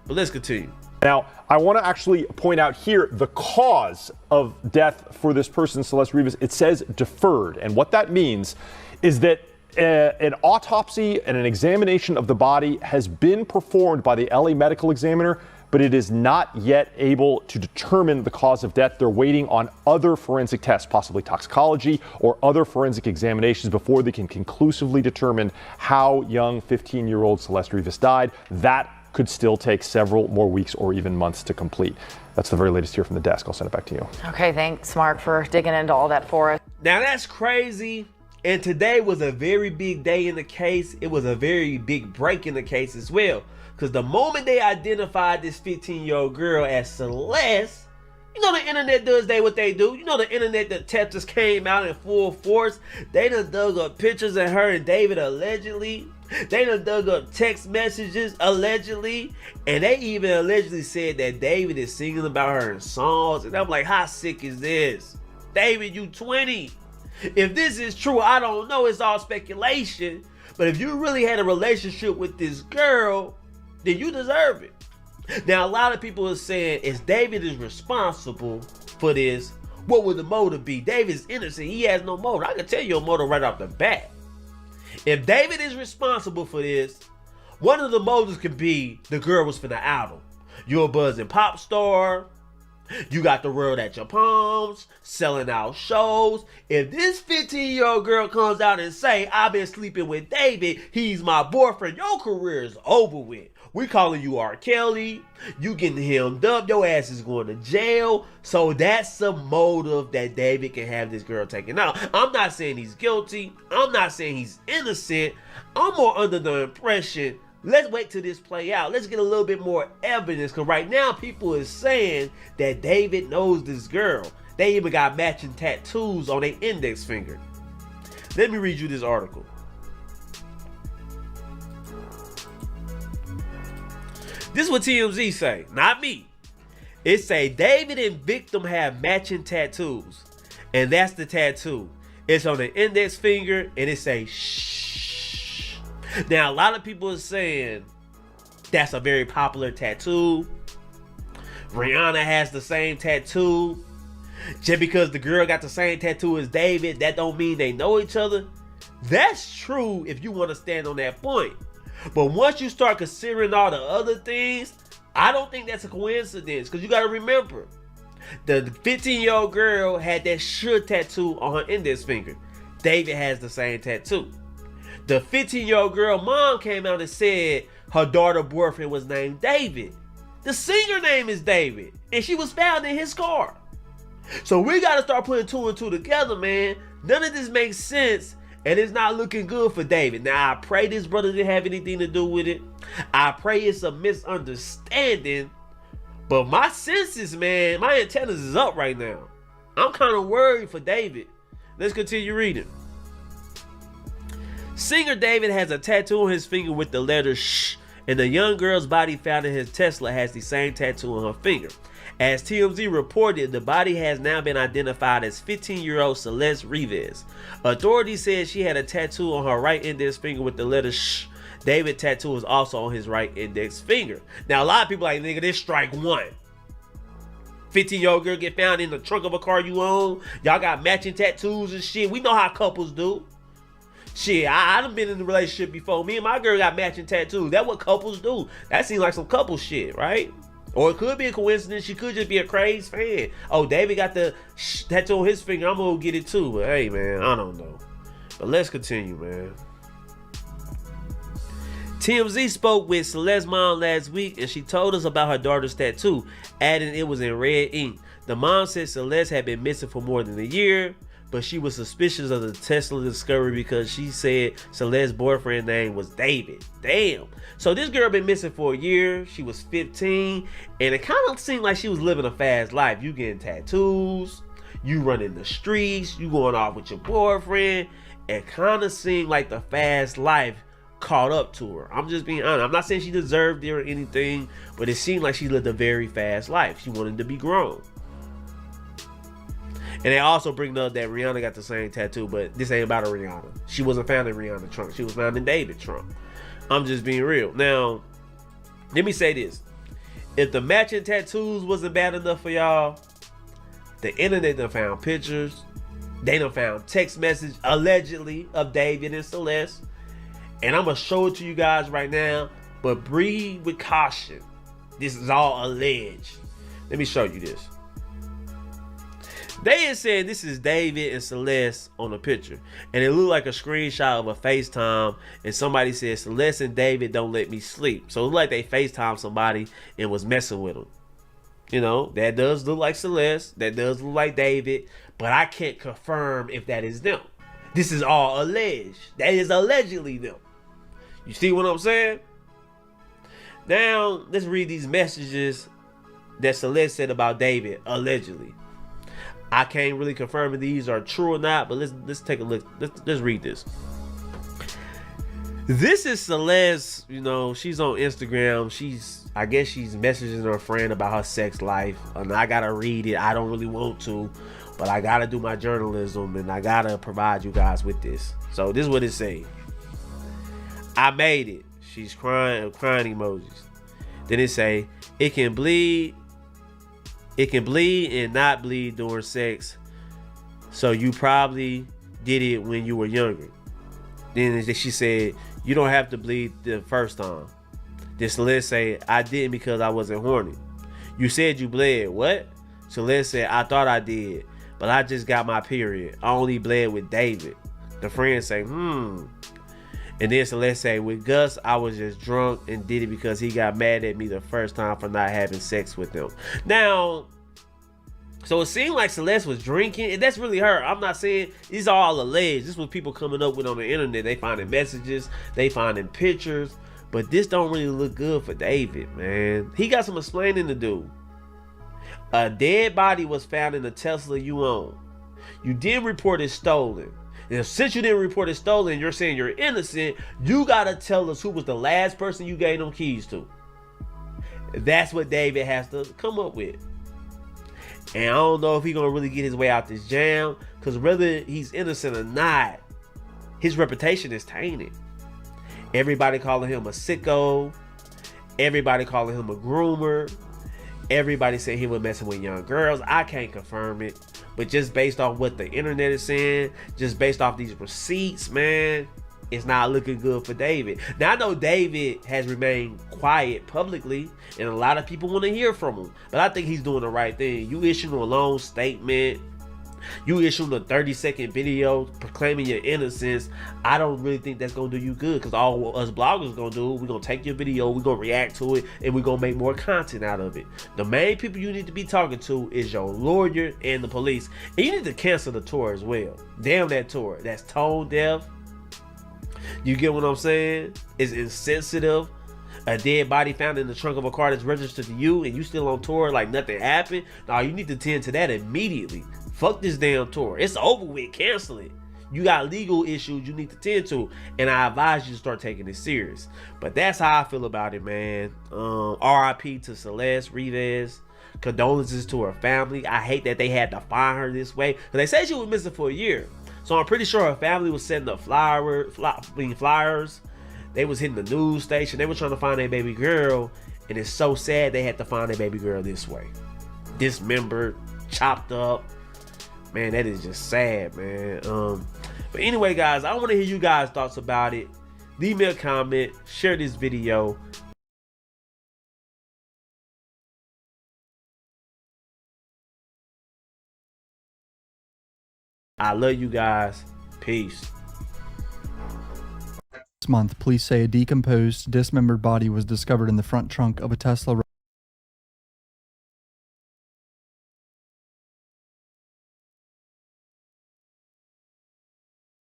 But let's continue. Now, I want to actually point out here the cause of death for this person, Celeste Rivas. It says deferred. And what that means is that an autopsy and an examination of the body has been performed by the LA Medical Examiner, but it is not yet able to determine the cause of death. They're waiting on other forensic tests, possibly toxicology or other forensic examinations, before they can conclusively determine how young 15-year-old Celeste Rivas died. That could still take several more weeks or even months to complete. That's the very latest here from the desk. I'll send it back to you. Okay, thanks, Mark, for digging into all that for us. Now, that's crazy. And today was a very big day in the case. It was a very big break in the case as well. Because the moment they identified this 15-year-old girl as Celeste, you know the internet does what they do. You know the internet detectives came out in full force. They done dug up pictures of her and David allegedly. They done dug up text messages allegedly. And they even allegedly said that David is singing about her in songs. And I'm like, how sick is this? David, you 20. If this is true, I don't know. It's all speculation. But if you really had a relationship with this girl, then you deserve it. Now, a lot of people are saying, if David is responsible for this, what would the motive be? David's innocent. He has no motive. I can tell you a motive right off the bat. If David is responsible for this, one of the motives could be the girl was finna out him. You're a buzzing pop star. You got the world at your palms, selling out shows. If this 15-year-old girl comes out and say, I've been sleeping with David, he's my boyfriend, your career is over with. We calling you R. Kelly. You getting hemmed up. Your ass is going to jail. So that's the motive that David can have this girl taken out. I'm not saying he's guilty. I'm not saying he's innocent. I'm more under the impression, let's wait till this play out. Let's get a little bit more evidence. Because right now, people is saying that David knows this girl. They even got matching tattoos on their index finger. Let me read you this article. This is what TMZ say, not me. It say David and victim have matching tattoos. And that's the tattoo. It's on the index finger and it say shh. Now a lot of people are saying that's a very popular tattoo. Rihanna has the same tattoo. Just because the girl got the same tattoo as David, that don't mean they know each other. That's true if you want to stand on that point. But once you start considering all the other things, I don't think that's a coincidence. Because you got to remember, the 15-year-old girl had that should tattoo on her index finger. David has the same tattoo. The 15-year-old girl mom came out and said her daughter boyfriend was named David. The singer name is David. And she was found in his car. So we got to start putting two and two together, man. None of this makes sense. And it's not looking good for David. Now, I pray this brother didn't have anything to do with it. I pray it's a misunderstanding. But my senses, man, my antennas is up right now. I'm kind of worried for David. Let's continue reading. Singer David has a tattoo on his finger with the letter shh. And the young girl's body found in his Tesla has the same tattoo on her finger. As TMZ reported, the body has now been identified as 15-year-old Celeste Rivas. Authorities said she had a tattoo on her right index finger with the letter shh. David's tattoo is also on his right index finger. Now, a lot of people are like, nigga, this strike one. 15-year-old girl get found in the trunk of a car you own. Y'all got matching tattoos and shit. We know how couples do. Shit, I done been in a relationship before. Me and my girl got matching tattoos. That's what couples do. That seems like some couple shit, right? Or it could be a coincidence. She could just be a crazy fan. Oh, David got the tattoo on his finger. I'm going to get it too. But hey, man, I don't know. But let's continue, man. TMZ spoke with Celeste's mom last week, and she told us about her daughter's tattoo, adding it was in red ink. The mom said Celeste had been missing for more than a year, but she was suspicious of the Tesla discovery because she said Celeste's boyfriend name was David. Damn. So this girl been missing for a year. She was 15, and it kind of seemed like she was living a fast life. You getting tattoos, you running the streets, you going off with your boyfriend. It kind of seemed like the fast life caught up to her. I'm just being honest. I'm not saying she deserved it or anything, but it seemed like she lived a very fast life. She wanted to be grown. And they also bring up that Rihanna got the same tattoo, but this ain't about a Rihanna. She wasn't found in Rihanna's trunk. She was found in David's trunk. I'm just being real. Now, let me say this. If the matching tattoos wasn't bad enough for y'all, the internet done found pictures. They done found text message, allegedly, of David and Celeste. And I'm going to show it to you guys right now. But breathe with caution. This is all alleged. Let me show you this. They had said this is David and Celeste on the picture. And it looked like a screenshot of a FaceTime. And somebody said, Celeste and David don't let me sleep. So it looked like they FaceTimed somebody and was messing with them. You know, that does look like Celeste. That does look like David. But I can't confirm if that is them. This is all alleged. That is allegedly them. You see what I'm saying? Now, let's read these messages that Celeste said about David, allegedly. I can't really confirm if these are true or not, but let's take a look. Let's read this. This is Celeste. You know, she's on Instagram. I guess she's messaging her friend about her sex life. And I gotta read it. I don't really want to, but I gotta do my journalism and I gotta provide you guys with this. So this is what it says. I made it. She's crying emojis. Then it say, it can bleed and not bleed during sex. So you probably did it when you were younger. Then she said, you don't have to bleed the first time. Then Celeste say, I didn't because I wasn't horny. You said you bled. What? Celeste said, I thought I did, but I just got my period. I only bled with David. The friend say, And then Celeste say, with Gus, I was just drunk and did it because he got mad at me the first time for not having sex with him. Now, so it seemed like Celeste was drinking, and that's really her. I'm not saying these are all alleged. This was people coming up with on the internet. They finding messages, they finding pictures, but this don't really look good for David, man. He got some explaining to do. A dead body was found in the Tesla you own. You did report it stolen. And since you didn't report it stolen, you're saying you're innocent, you gotta tell us who was the last person you gave them keys to. That's what David has to come up with. And I don't know if he's gonna really get his way out this jam, because whether he's innocent or not, his reputation is tainted. Everybody calling him a sicko. Everybody calling him a groomer. Everybody saying he was messing with young girls. I can't confirm it. But just based off what the internet is saying, just based off these receipts, man, it's not looking good for David. Now, I know David has remained quiet publicly, and a lot of people want to hear from him. But I think he's doing the right thing. You issuing a long statement. You issuing a 30-second video proclaiming your innocence. I don't really think that's going to do you good, because all us bloggers going to do, we're going to take your video, we're going to react to it, and we're going to make more content out of it. The main people you need to be talking to is your lawyer and the police. And you need to cancel the tour as well. Damn that tour. That's tone deaf. You get what I'm saying? It's insensitive. A dead body found in the trunk of a car that's registered to you, and you still on tour like nothing happened. No, you need to tend to that immediately. Fuck this damn tour. It's over with. Cancel it. You got legal issues you need to tend to, and I advise you to start taking it serious. But that's how I feel about it, man. RIP to Celeste Rivas. Condolences to her family. I hate that they had to find her this way, because they said she was missing for a year. So I'm pretty sure her family was setting up flyers. They was hitting the news station. They were trying to find their baby girl, and it's so sad they had to find their baby girl this way. Dismembered, chopped up. Man, that is just sad, man. But anyway, guys, I want to hear you guys' thoughts about it. Leave me a comment. Share this video. I love you guys. Peace. This month, police say a decomposed, dismembered body was discovered in the front trunk of a Tesla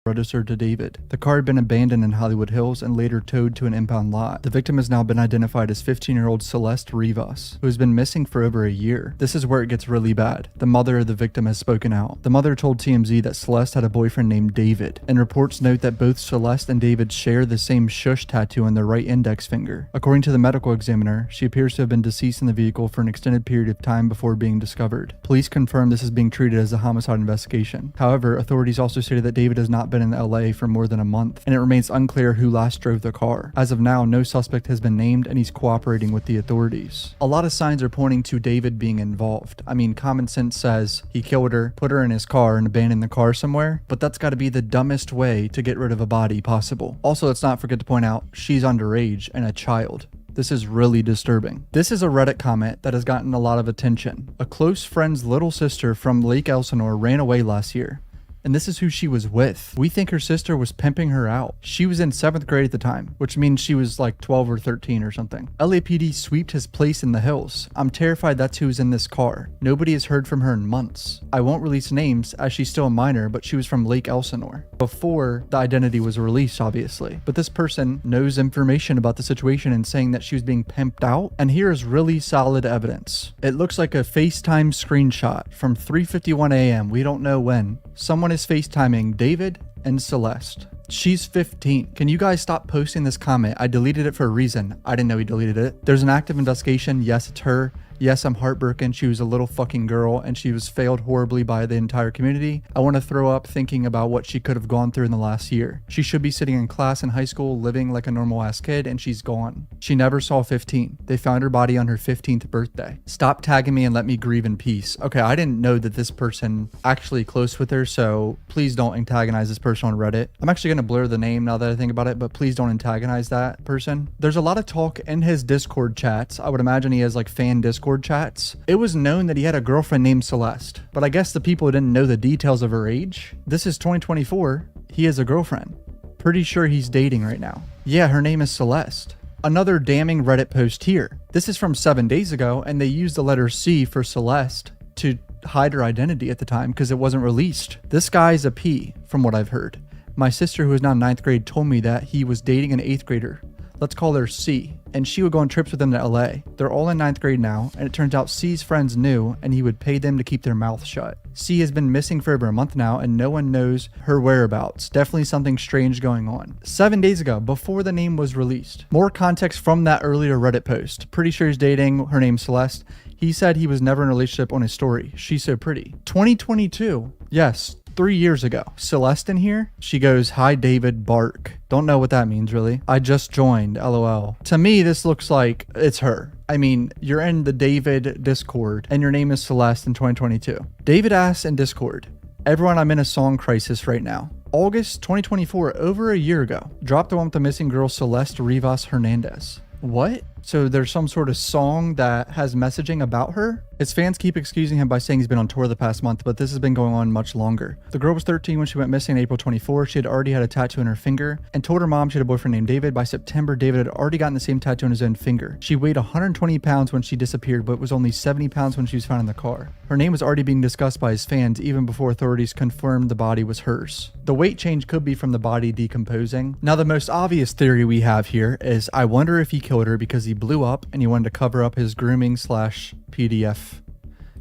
registered to David. The car had been abandoned in Hollywood Hills and later towed to an impound lot. The victim has now been identified as 15-year-old Celeste Rivas, who has been missing for over a year. This is where it gets really bad. The mother of the victim has spoken out. The mother told TMZ that Celeste had a boyfriend named David, and reports note that both Celeste and David share the same shush tattoo on their right index finger. According to the medical examiner, she appears to have been deceased in the vehicle for an extended period of time before being discovered. Police confirm this is being treated as a homicide investigation. However, authorities also stated that David has not been in LA for more than a month, and it remains unclear who last drove the car. As of now, no suspect has been named, and he's cooperating with the authorities. A lot of signs are pointing to David being involved. I mean, common sense says he killed her, put her in his car, and abandoned the car somewhere, but that's got to be the dumbest way to get rid of a body possible. Also, let's not forget to point out, she's underage and a child. This is really disturbing. This is a Reddit comment that has gotten a lot of attention. A close friend's little sister from Lake Elsinore ran away last year. And this is who she was with. We think her sister was pimping her out. She was in 7th grade at the time, which means she was like 12 or 13 or something. LAPD sweeped his place in the hills. I'm terrified that's who's in this car. Nobody has heard from her in months. I won't release names as she's still a minor, but she was from Lake Elsinore before the identity was released, obviously. But this person knows information about the situation and saying that she was being pimped out. And here is really solid evidence. It looks like a FaceTime screenshot from 3:51 a.m. We don't know when. Someone is FaceTiming David and Celeste. She's 15. Can you guys stop posting this comment? I deleted it for a reason. I didn't know he deleted it. There's an active investigation. Yes, it's her. Yes, I'm heartbroken. She was a little fucking girl and she was failed horribly by the entire community. I want to throw up thinking about what she could have gone through in the last year. She should be sitting in class in high school, living like a normal ass kid, and she's gone. She never saw 15. They found her body on her 15th birthday. Stop tagging me and let me grieve in peace. Okay, I didn't know that this person actually close with her, so please don't antagonize this person on Reddit. I'm actually going to blur the name now that I think about it, but please don't antagonize that person. There's a lot of talk in his Discord chats. I would imagine he has like fan Discord chats. It was known that he had a girlfriend named Celeste, but I guess the people didn't know the details of her age. This is 2024. He has a girlfriend. Pretty sure he's dating right now. Yeah, her name is Celeste. Another damning Reddit post here. This is from 7 days ago, and they used the letter C for Celeste to hide her identity at the time because it wasn't released. This guy's a P, from what I've heard. My sister, who is now in 9th grade, told me that he was dating an 8th grader. Let's call her C. And she would go on trips with him to LA. They're all in 9th grade now, and it turns out C's friends knew, and he would pay them to keep their mouth shut. C has been missing for over a month now, and no one knows her whereabouts. Definitely something strange going on. 7 days ago, before the name was released. More context from that earlier Reddit post. Pretty sure he's dating. Her name's Celeste. He said he was never in a relationship on his story. She's so pretty. 2022. Yes. 3 years ago. Celeste in here, she goes, "Hi David, bark." Don't know what that means really. I just joined, LOL. To me, this looks like it's her. I mean, you're in the David Discord and your name is Celeste in 2022. David asks in Discord, "Everyone, I'm in a song crisis right now." August 2024, over a year ago. Dropped the one with the missing girl, Celeste Rivas Hernandez. What? So there's some sort of song that has messaging about her? His fans keep excusing him by saying he's been on tour the past month, but this has been going on much longer. The girl was 13 when she went missing in April 24. She had already had a tattoo on her finger and told her mom she had a boyfriend named David. By September, David had already gotten the same tattoo on his own finger. She weighed 120 pounds when she disappeared, but was only 70 pounds when she was found in the car. Her name was already being discussed by his fans even before authorities confirmed the body was hers. The weight change could be from the body decomposing. Now, the most obvious theory we have here is I wonder if he killed her because he blew up and he wanted to cover up his grooming / PDF.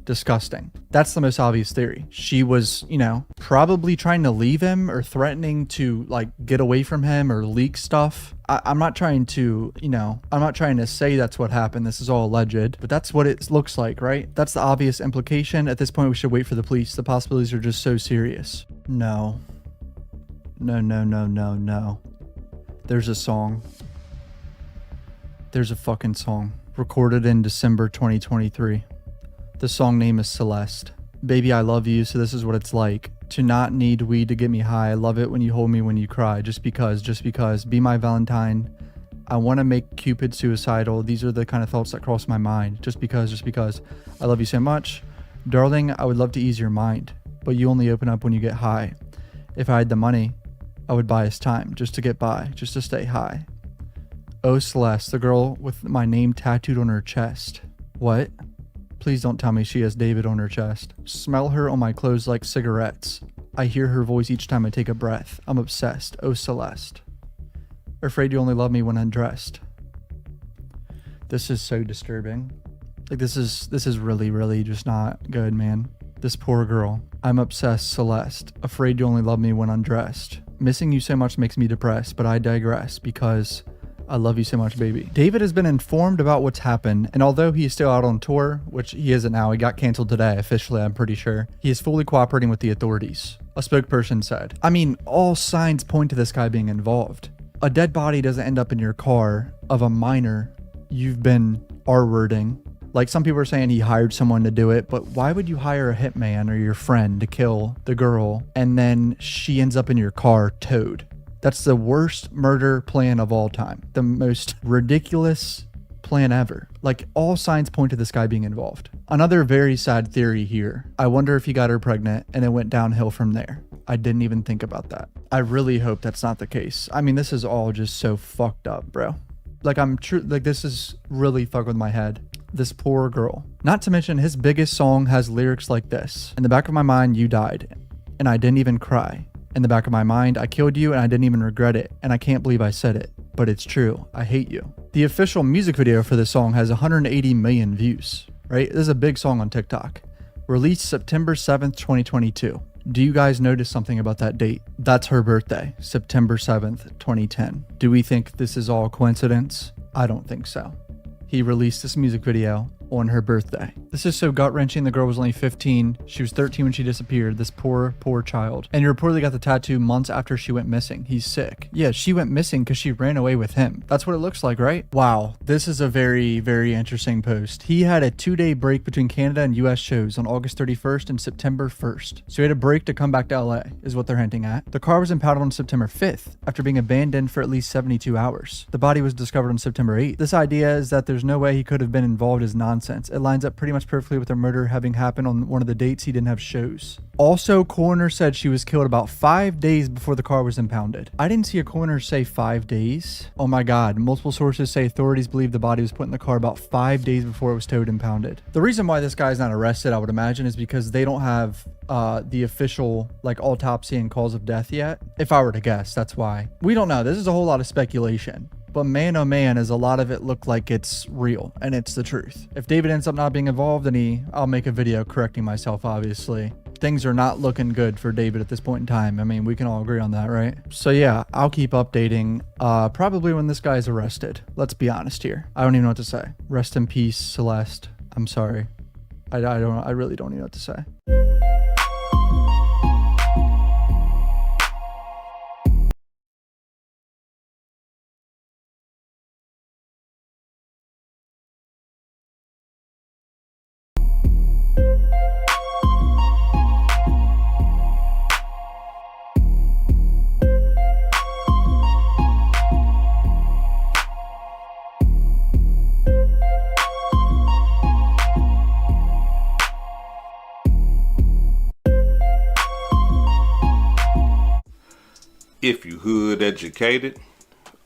Disgusting. That's the most obvious theory. She was, probably trying to leave him or threatening to get away from him or leak stuff. I'm not trying to, I'm not trying to say that's what happened. This is all alleged, but that's what it looks like, right? That's the obvious implication. At this point, we should wait for the police. The possibilities are just so serious. No. No. There's a song. There's a fucking song. Recorded in December 2023. The song name is Celeste. Baby, I love you, so this is what it's like. To not need weed to get me high. I love it when you hold me when you cry. Just because. Be my Valentine. I want to make Cupid suicidal. These are the kind of thoughts that cross my mind. Just because. I love you so much. Darling, I would love to ease your mind. But you only open up when you get high. If I had the money, I would buy us time. Just to get by. Just to stay high. Oh, Celeste, the girl with my name tattooed on her chest. What? Please don't tell me she has David on her chest. Smell her on my clothes like cigarettes. I hear her voice each time I take a breath. I'm obsessed. Oh, Celeste. Afraid you only love me when undressed. This is so disturbing. This is really, really just not good, man. This poor girl. I'm obsessed, Celeste. Afraid you only love me when undressed. Missing you so much makes me depressed, but I digress because I love you so much, baby. David has been informed about what's happened, and although he is still out on tour, which he isn't now, he got canceled today, officially, I'm pretty sure, he is fully cooperating with the authorities. A spokesperson said, I mean, all signs point to this guy being involved. A dead body doesn't end up in your car of a minor you've been R-wording. Like some people are saying he hired someone to do it, but why would you hire a hitman or your friend to kill the girl and then she ends up in your car towed? That's the worst murder plan of all time. The most ridiculous plan ever. Like, all signs point to this guy being involved. Another very sad theory here. I wonder if he got her pregnant and it went downhill from there. I didn't even think about that. I really hope that's not the case. I mean, this is all just so fucked up, bro. Like, this is really fucking with my head. This poor girl. Not to mention, his biggest song has lyrics like this. In the back of my mind, you died, and I didn't even cry. In the back of my mind, I killed you and I didn't even regret it, and I can't believe I said it, but it's true. I hate you. The official music video for this song has 180 million views, right? This is a big song on TikTok. Released September 7th, 2022. Do you guys notice something about that date? That's her birthday, September 7th, 2010. Do we think this is all coincidence? I don't think so. He released this music video on her birthday. This is so gut-wrenching. The girl was only 15. She was 13 when she disappeared. This poor child. And he reportedly got the tattoo months after she went missing. He's sick. Yeah, she went missing because she ran away with him. That's what it looks like, right? Wow. This is a very, very interesting post. He had a 2-day break between Canada and US shows on August 31st and September 1st. So he had a break to come back to LA, is what they're hinting at. The car was impounded on September 5th after being abandoned for at least 72 hours. The body was discovered on September 8th. This idea is that there's no way he could have been involved is nonsense. It lines up pretty much perfectly with her murder having happened on one of the dates he didn't have shows. Also, coroner said she was killed about 5 days before the car was impounded. I didn't see a coroner say 5 days. Oh my god, multiple sources say authorities believe the body was put in the car about 5 days before it was towed and impounded. The reason why this guy's not arrested, I would imagine, is because they don't have the official autopsy and cause of death yet. If I were to guess, that's why. We don't know. This is a whole lot of speculation. But man, oh man, does a lot of it look like it's real and it's the truth. If David ends up not being involved, then I'll make a video correcting myself, obviously. Things are not looking good for David at this point in time. I mean, we can all agree on that, right? So yeah, I'll keep updating probably when this guy's arrested. Let's be honest here. I don't even know what to say. Rest in peace, Celeste. I'm sorry. I really don't even know what to say. If you hood educated,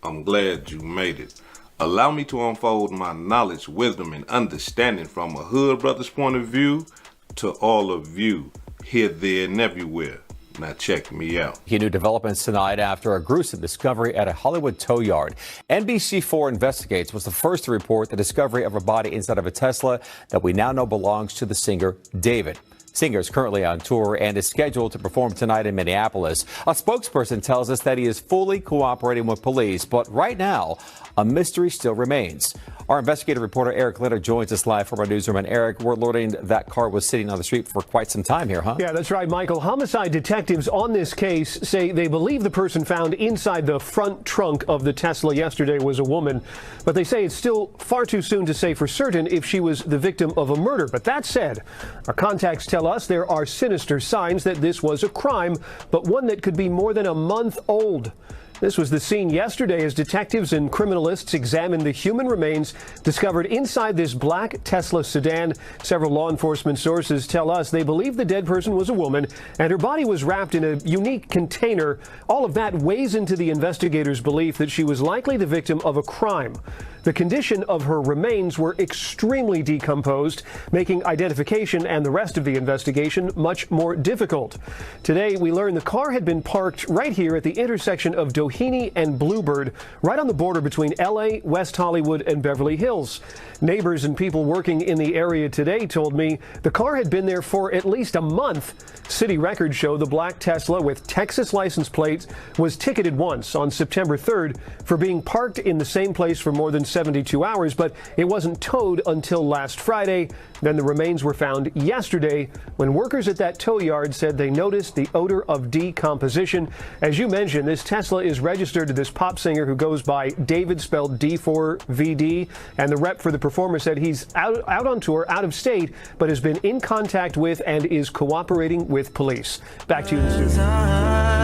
I'm glad you made it. Allow me to unfold my knowledge, wisdom, and understanding from a hood brother's point of view to all of you, here, there, and everywhere. Now check me out. New developments tonight after a gruesome discovery at a Hollywood tow yard. NBC4 Investigates was the first to report the discovery of a body inside of a Tesla that we now know belongs to the singer David. Singer is currently on tour and is scheduled to perform tonight in Minneapolis. A spokesperson tells us that he is fully cooperating with police, but right now, a mystery still remains. Our investigative reporter Eric Litter joins us live from our newsroom. And Eric, we're learning that car was sitting on the street for quite some time here, huh? Yeah, that's right, Michael. Homicide detectives on this case say they believe the person found inside the front trunk of the Tesla yesterday was a woman, but they say it's still far too soon to say for certain if she was the victim of a murder. But that said, our contacts tell us there are sinister signs that this was a crime, but one that could be more than a month old. This was the scene yesterday as detectives and criminalists examined the human remains discovered inside this black Tesla sedan. Several law enforcement sources tell us they believe the dead person was a woman and her body was wrapped in a unique container. All of that weighs into the investigators' belief that she was likely the victim of a crime. The condition of her remains were extremely decomposed, making identification and the rest of the investigation much more difficult. Today, we learned the car had been parked right here at the intersection of Doheny and Bluebird, right on the border between LA, West Hollywood, and Beverly Hills. Neighbors and people working in the area today told me the car had been there for at least a month. City records show the black Tesla with Texas license plates was ticketed once on September 3rd for being parked in the same place for more than 72 hours, but it wasn't towed until last Friday. Then the remains were found yesterday when workers at that tow yard said they noticed the odor of decomposition. As you mentioned, this Tesla is registered to this pop singer who goes by David, spelled d4vd, and the rep for the performer said he's out on tour, out of state, but has been in contact with and is cooperating with police. Back to you in the studio.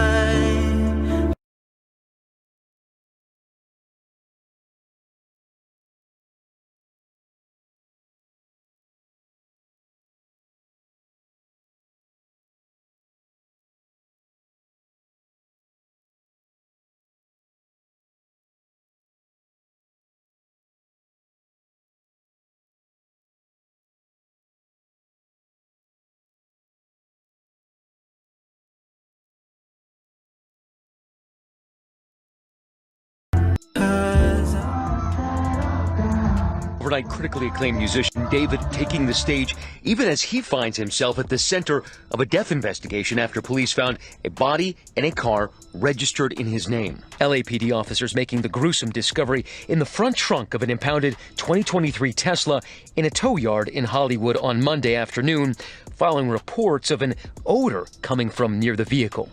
overnight critically acclaimed musician David taking the stage even as he finds himself at the center of a death investigation after police found a body in a car registered in his name. LAPD officers making the gruesome discovery in the front trunk of an impounded 2023 Tesla in a tow yard in Hollywood on Monday afternoon, following reports of an odor coming from near the vehicle.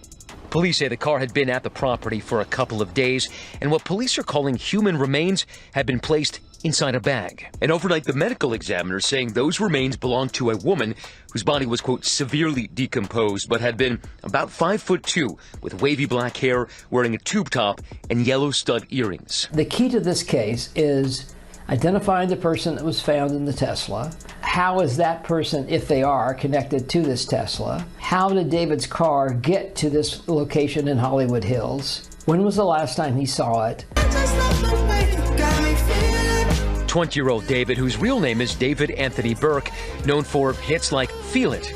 Police say the car had been at the property for a couple of days, and what police are calling human remains had been placed inside a bag. And overnight, the medical examiner saying those remains belonged to a woman whose body was, quote, severely decomposed, but had been about 5'2", with wavy black hair, wearing a tube top and yellow stud earrings. The key to this case is identifying the person that was found in the Tesla. How is that person, if they are, connected to this Tesla? How did David's car get to this location in Hollywood Hills? When was the last time he saw it? 20-year-old David, whose real name is David Anthony Burke, known for hits like Feel It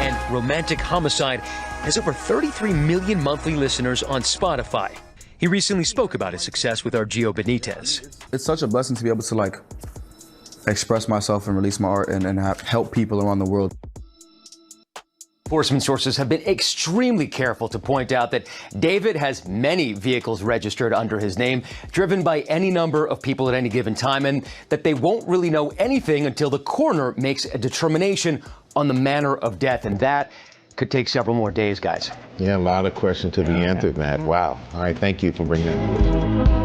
and Romantic Homicide, has over 33 million monthly listeners on Spotify. He recently spoke about his success with our Gio Benitez. It's such a blessing to be able to express myself and release my art and help people around the world. Enforcement sources have been extremely careful to point out that David has many vehicles registered under his name, driven by any number of people at any given time, and that they won't really know anything until the coroner makes a determination on the manner of death, and that could take several more days, guys. Yeah, a lot of questions to be answered, Matt. Wow. All right, thank you for bringing that.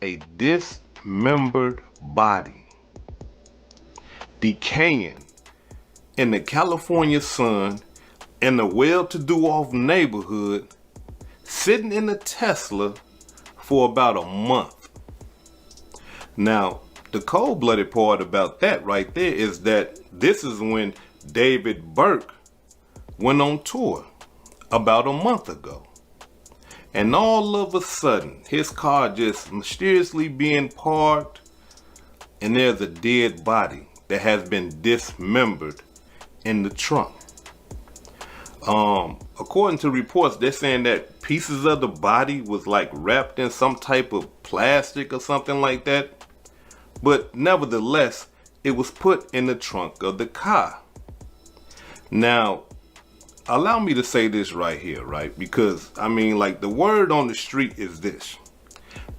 A dismembered body decaying in the California sun in a well-to-do-off neighborhood, sitting in a Tesla for about a month. Now, the cold-blooded part about that right there is that this is when David Burke went on tour about a month ago. And all of a sudden, his car just mysteriously being parked, and there's a dead body that has been dismembered in the trunk. According to reports, they're saying that pieces of the body was wrapped in some type of plastic or something like that. But nevertheless, it was put in the trunk of the car. Now, allow me to say this right here, right? Because, the word on the street is this,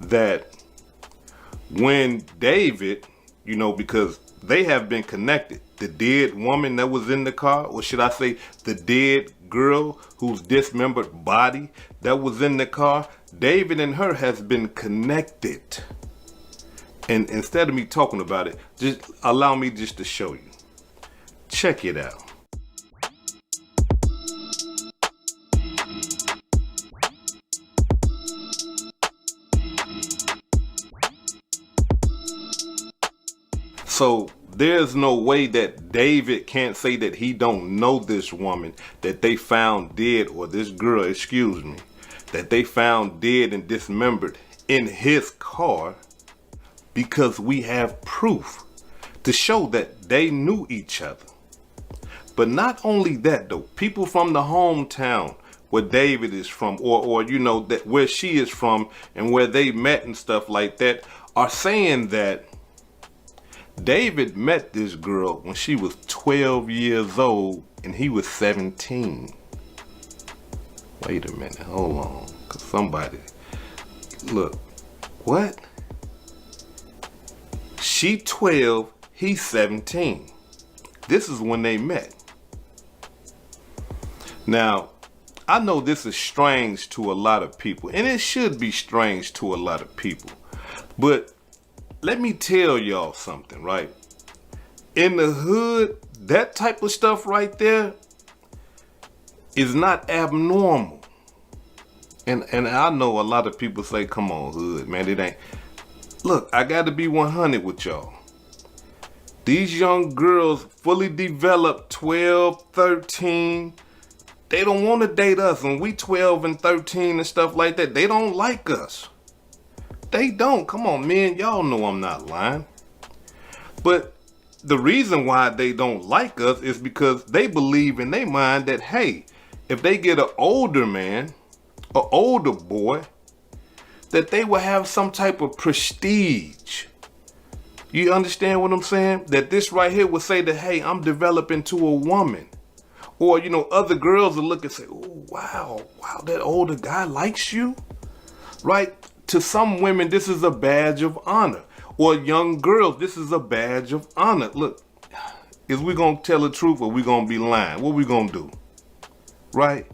that when David, because they have been connected, the dead woman that was in the car, or should I say the dead girl whose dismembered body that was in the car, David and her has been connected. And instead of me talking about it, just allow me just to show you. Check it out. So there's no way that David can't say that he don't know this woman that they found dead, or this girl, excuse me, that they found dead and dismembered in his car, because we have proof to show that they knew each other. But not only that though, people from the hometown where David is from, or that where she is from and where they met and stuff like that, are saying that David met this girl when she was 12 years old and he was 17. Wait a minute, hold on, cause somebody, look, what? She 12, He's 17. This is when they met. Now, I know this is strange to a lot of people, and it should be strange to a lot of people. But let me tell y'all something, right? In the hood, that type of stuff right there is not abnormal. And I know a lot of people say, come on, hood, man, it ain't. Look, I got to be 100 with y'all. These young girls, fully developed, 12, 13, they don't want to date us. When we 12 and 13 and stuff like that, they don't like us. They don't. Come on, men, y'all know I'm not lying. But the reason why they don't like us is because they believe in their mind that, hey, if they get an older man, an older boy, that they will have some type of prestige. You understand what I'm saying? That this right here would say that, hey, I'm developing to a woman. Or, you know, other girls will look and say, oh, wow, that older guy likes you, right? To some women, this is a badge of honor. Or young girls, this is a badge of honor. Look, is we gonna tell the truth or we gonna be lying? What we gonna do, right?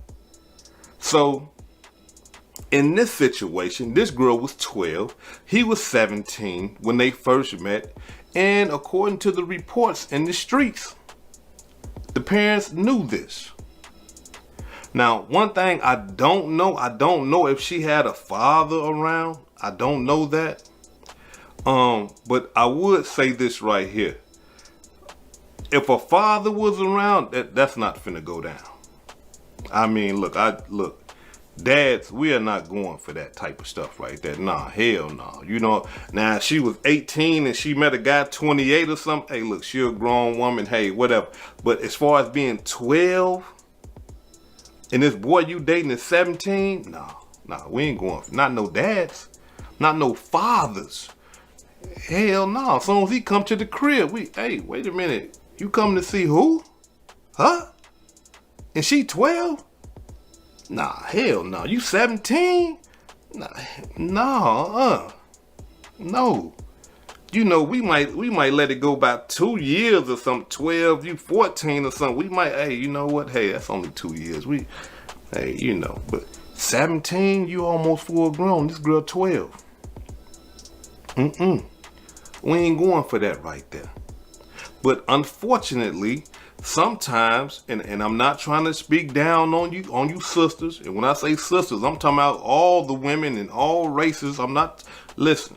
So, in this situation, this girl was 12, he was 17 when they first met, and according to the reports in the streets, the parents knew this. Now, one thing I don't know if she had a father around. I don't know that. But I would say this right here. If a father was around, that's not finna go down. I mean, look, dads, we are not going for that type of stuff right there. Nah, hell no. You know, now she was 18 and she met a guy 28 or something. Hey, look, she a grown woman. Hey, whatever. But as far as being 12 and this boy you dating is 17, nah, we ain't going for, not no dads, not no fathers. Hell no. As soon as he come to the crib, hey, wait a minute. You come to see who? Huh? And she 12? Nah, hell no. You 17? No. You know, we might let it go about 2 years or something. 12, you 14 or something. We might, hey, you know what? Hey, that's only 2 years. Hey, you know, but 17, you almost full grown. This girl 12. We ain't going for that right there. But unfortunately, sometimes, and I'm not trying to speak down on you sisters. And when I say sisters, I'm talking about all the women in all races. Listen,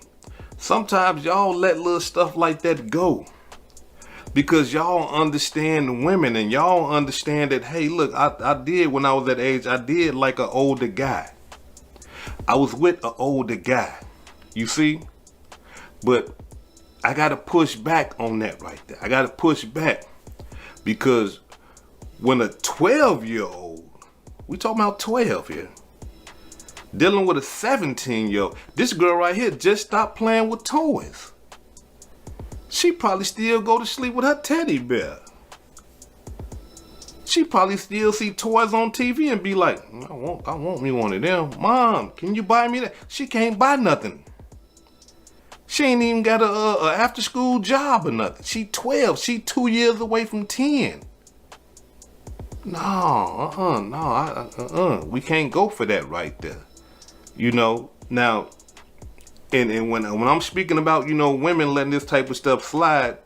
sometimes y'all let little stuff like that go. Because y'all understand the women and y'all understand that, hey, look, I did when I was that age, I did like an older guy. I was with an older guy, you see? But I got to push back on that right there. I got to push back because when a 12-year-old, we talking about 12 here, dealing with a 17-year-old, this girl right here just stopped playing with toys. She probably still go to sleep with her teddy bear. She probably still see toys on TV and be like, I want me one of them. Mom, can you buy me that? She can't buy nothing. She ain't even got a after school job or nothing. She 12. She 2 years away from 10. No, we can't go for that right there. You know, now, and when I'm speaking about, you know, women letting this type of stuff slide,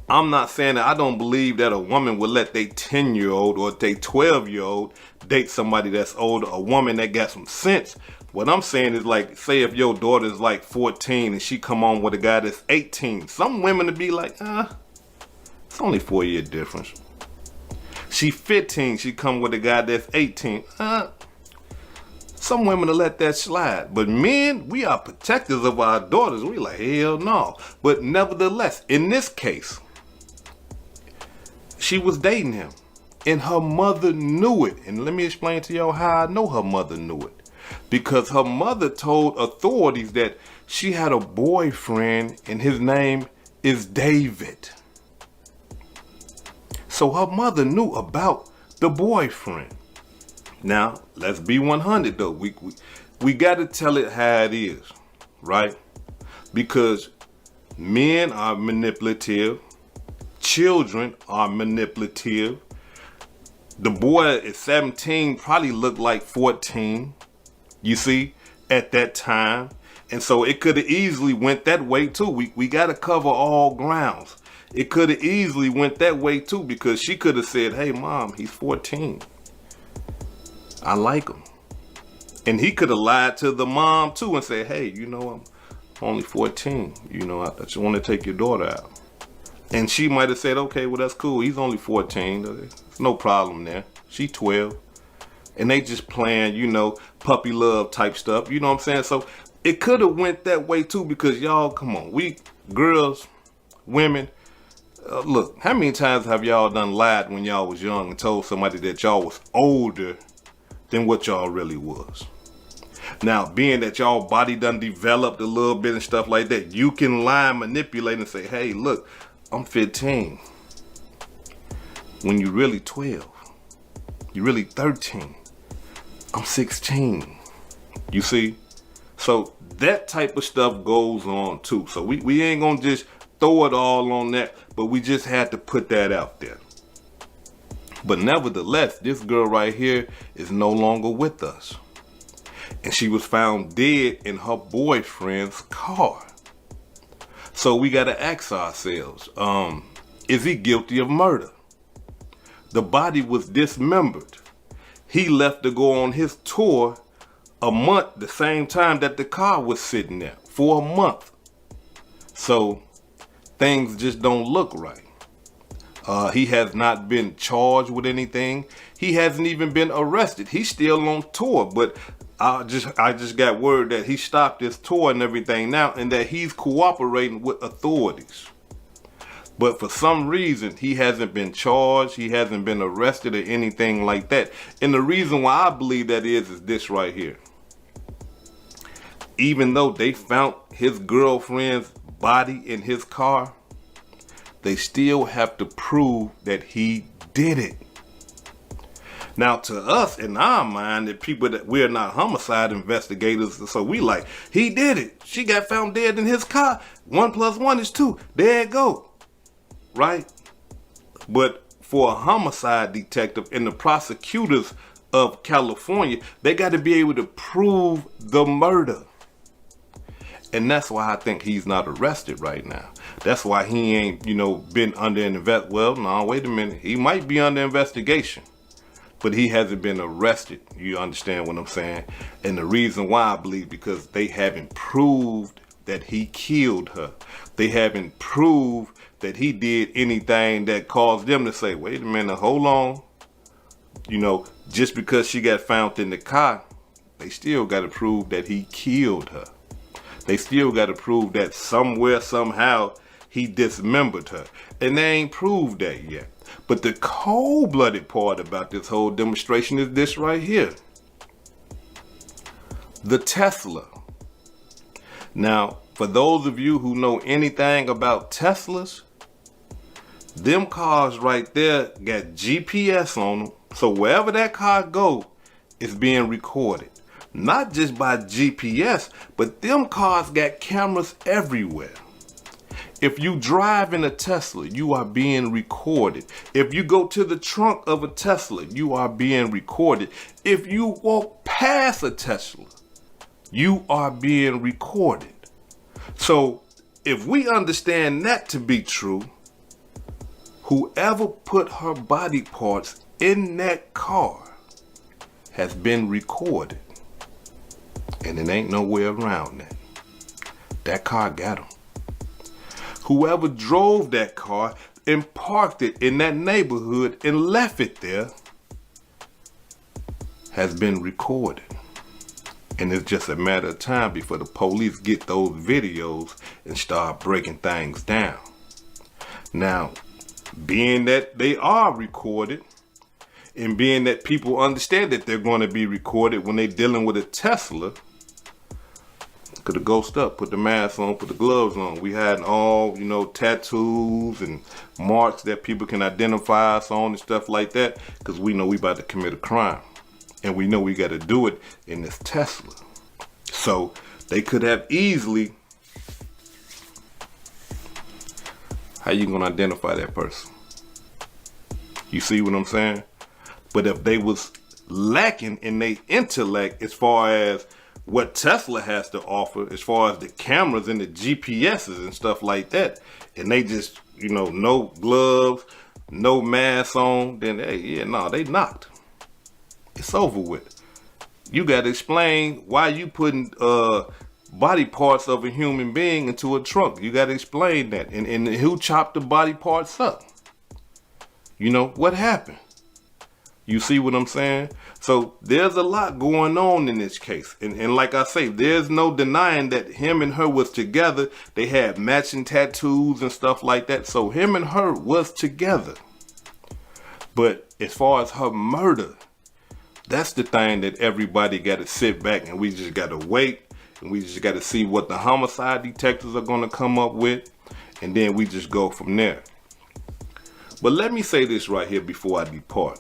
I'm not saying that I don't believe that a woman would let their 10-year-old or their 12-year-old date somebody that's older, a woman that got some sense. What I'm saying is, like, say if your daughter is like 14 and she come on with a guy that's 18, some women would be like, it's only 4-year difference. She 15, she come with a guy that's 18. Some women will let that slide. But men, we are protectors of our daughters. We like, hell no. But nevertheless, in this case, she was dating him. And her mother knew it. And let me explain to y'all how I know her mother knew it. Because her mother told authorities that she had a boyfriend and his name is David. So her mother knew about the boyfriend. Now, let's be 100 though. We got to tell it how it is, right? Because Men are manipulative. Children are manipulative. The boy at 17 probably looked like 14, you see, at that time. And so it could have easily went that way too. We got to cover all grounds. It could have easily went that way too, because she could have said, hey, Mom, he's 14. I like him. And he could have lied to the mom too and said, hey, you know, I'm only 14. You know, I just want to take your daughter out. And she might have said, okay, well, that's cool. He's only 14. There's no problem there. She 12. And they just playing, you know, puppy love type stuff. You know what I'm saying? So it could have went that way too, because y'all, come on, we girls, women, look, how many times have y'all done lied when y'all was young and told somebody that y'all was older than what y'all really was? Now, being that y'all body done developed a little bit and stuff like that, you can lie and manipulate and say, hey, look, I'm 15. When you really 12. You really 13. I'm 16. You see? So that type of stuff goes on too. So we ain't gonna just throw it all on that, but we just had to put that out there. But nevertheless, this girl right here is no longer with us. And she was found dead in her boyfriend's car. So we gotta ask ourselves, is he guilty of murder? The body was dismembered. He left to go on his tour a month, the same time that the car was sitting there, for a month. So things just don't look right. He has not been charged with anything. He hasn't even been arrested. He's still on tour, but I just got word that he stopped his tour and everything now, and that he's cooperating with authorities. But for some reason, he hasn't been charged. He hasn't been arrested or anything like that. And the reason why I believe that is this right here. Even though they found his girlfriend's body in his car, they still have to prove that he did it. Now, to us, in our mind, the people that we're not homicide investigators, so we like, he did it. She got found dead in his car. 1 + 1 is 2. There it go. Right? But for a homicide detective and the prosecutors of California, they got to be able to prove the murder. And that's why I think he's not arrested right now. That's why he ain't, been under an well, no, wait a minute. He might be under investigation, but he hasn't been arrested. You understand what I'm saying? And the reason why I believe, because they haven't proved that he killed her. They haven't proved that he did anything that caused them to say, wait a minute, hold on. Just because she got found in the car, they still got to prove that he killed her. They still got to prove that somewhere, somehow, he dismembered her. And they ain't proved that yet. But the cold-blooded part about this whole demonstration is this right here. The Tesla. Now, for those of you who know anything about Teslas, them cars right there got GPS on them. So wherever that car go, it's being recorded. Not just by GPS, but them cars got cameras everywhere. If you drive in a Tesla, you are being recorded. If you go to the trunk of a Tesla, you are being recorded. If you walk past a Tesla, you are being recorded. So if we understand that to be true, whoever put her body parts in that car has been recorded. And it ain't no way around that. That car got him. Whoever drove that car and parked it in that neighborhood and left it there has been recorded. And it's just a matter of time before the police get those videos and start breaking things down. Now, being that they are recorded, and being that people understand that they're going to be recorded when they're dealing with a Tesla, could have ghosted up, put the mask on, put the gloves on. We had all, tattoos and marks that people can identify us on and stuff like that, because we know we about to commit a crime. And we know we got to do it in this Tesla. So they could have easily how you gonna identify that person? You see what I'm saying? But if they was lacking in their intellect as far as what Tesla has to offer, as far as the cameras and the GPSs and stuff like that, and they just, you know, no gloves, no mask on, then hey, yeah, no, they knocked. It's over with. You got to explain why you putting body parts of a human being into a trunk. You got to explain that. And who chopped the body parts up? You know, what happened? You see what I'm saying? So there's a lot going on in this case. And like I say, there's no denying that him and her was together. They had matching tattoos and stuff like that. So him and her was together. But as far as her murder, that's the thing that everybody got to sit back and we just got to wait. And we just got to see what the homicide detectives are going to come up with. And then we just go from there. But let me say this right here before I depart.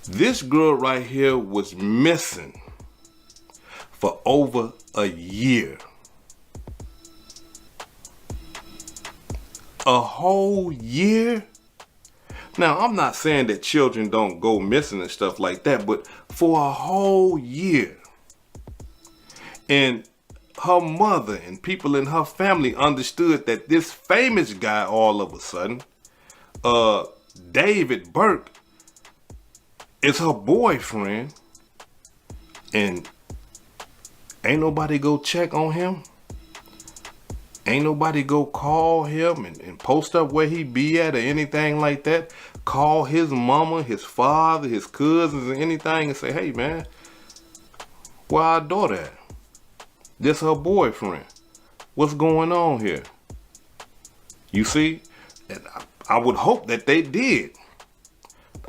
This girl right here was missing for over a year. A whole year? Now, I'm not saying that children don't go missing and stuff like that, but for a whole year. And her mother and people in her family understood that this famous guy all of a sudden, David Burke, is her boyfriend, and ain't nobody go check on him. Ain't nobody go call him and post up where he be at or anything like that. Call his mama, his father, his cousins or anything and say, hey man, where our daughter at? This her boyfriend. What's going on here? You see? And I would hope that they did.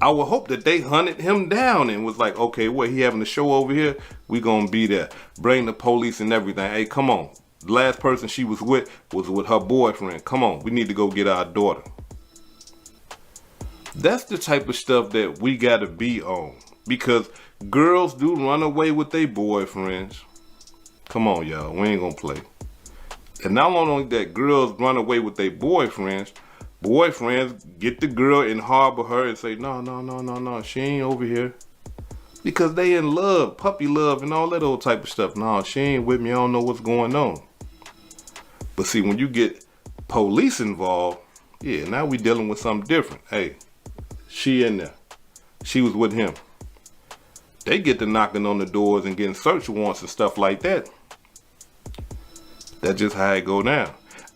I would hope that they hunted him down and was like, okay, what, he having a show over here? We gonna be there. Bring the police and everything. Hey, come on. The last person she was with her boyfriend. Come on, we need to go get our daughter. That's the type of stuff that we gotta be on. Because girls do run away with their boyfriends. Come on, y'all, we ain't gonna play. And not only that, girls run away with their boyfriends get the girl and harbor her and say, no, she ain't over here. Because they in love, puppy love and all that old type of stuff. No, she ain't with me, I don't know what's going on. But see, when you get police involved, yeah, now we dealing with something different. Hey, she in there. She was with him. They get to knocking on the doors and getting search warrants and stuff like that. That's just how it go down.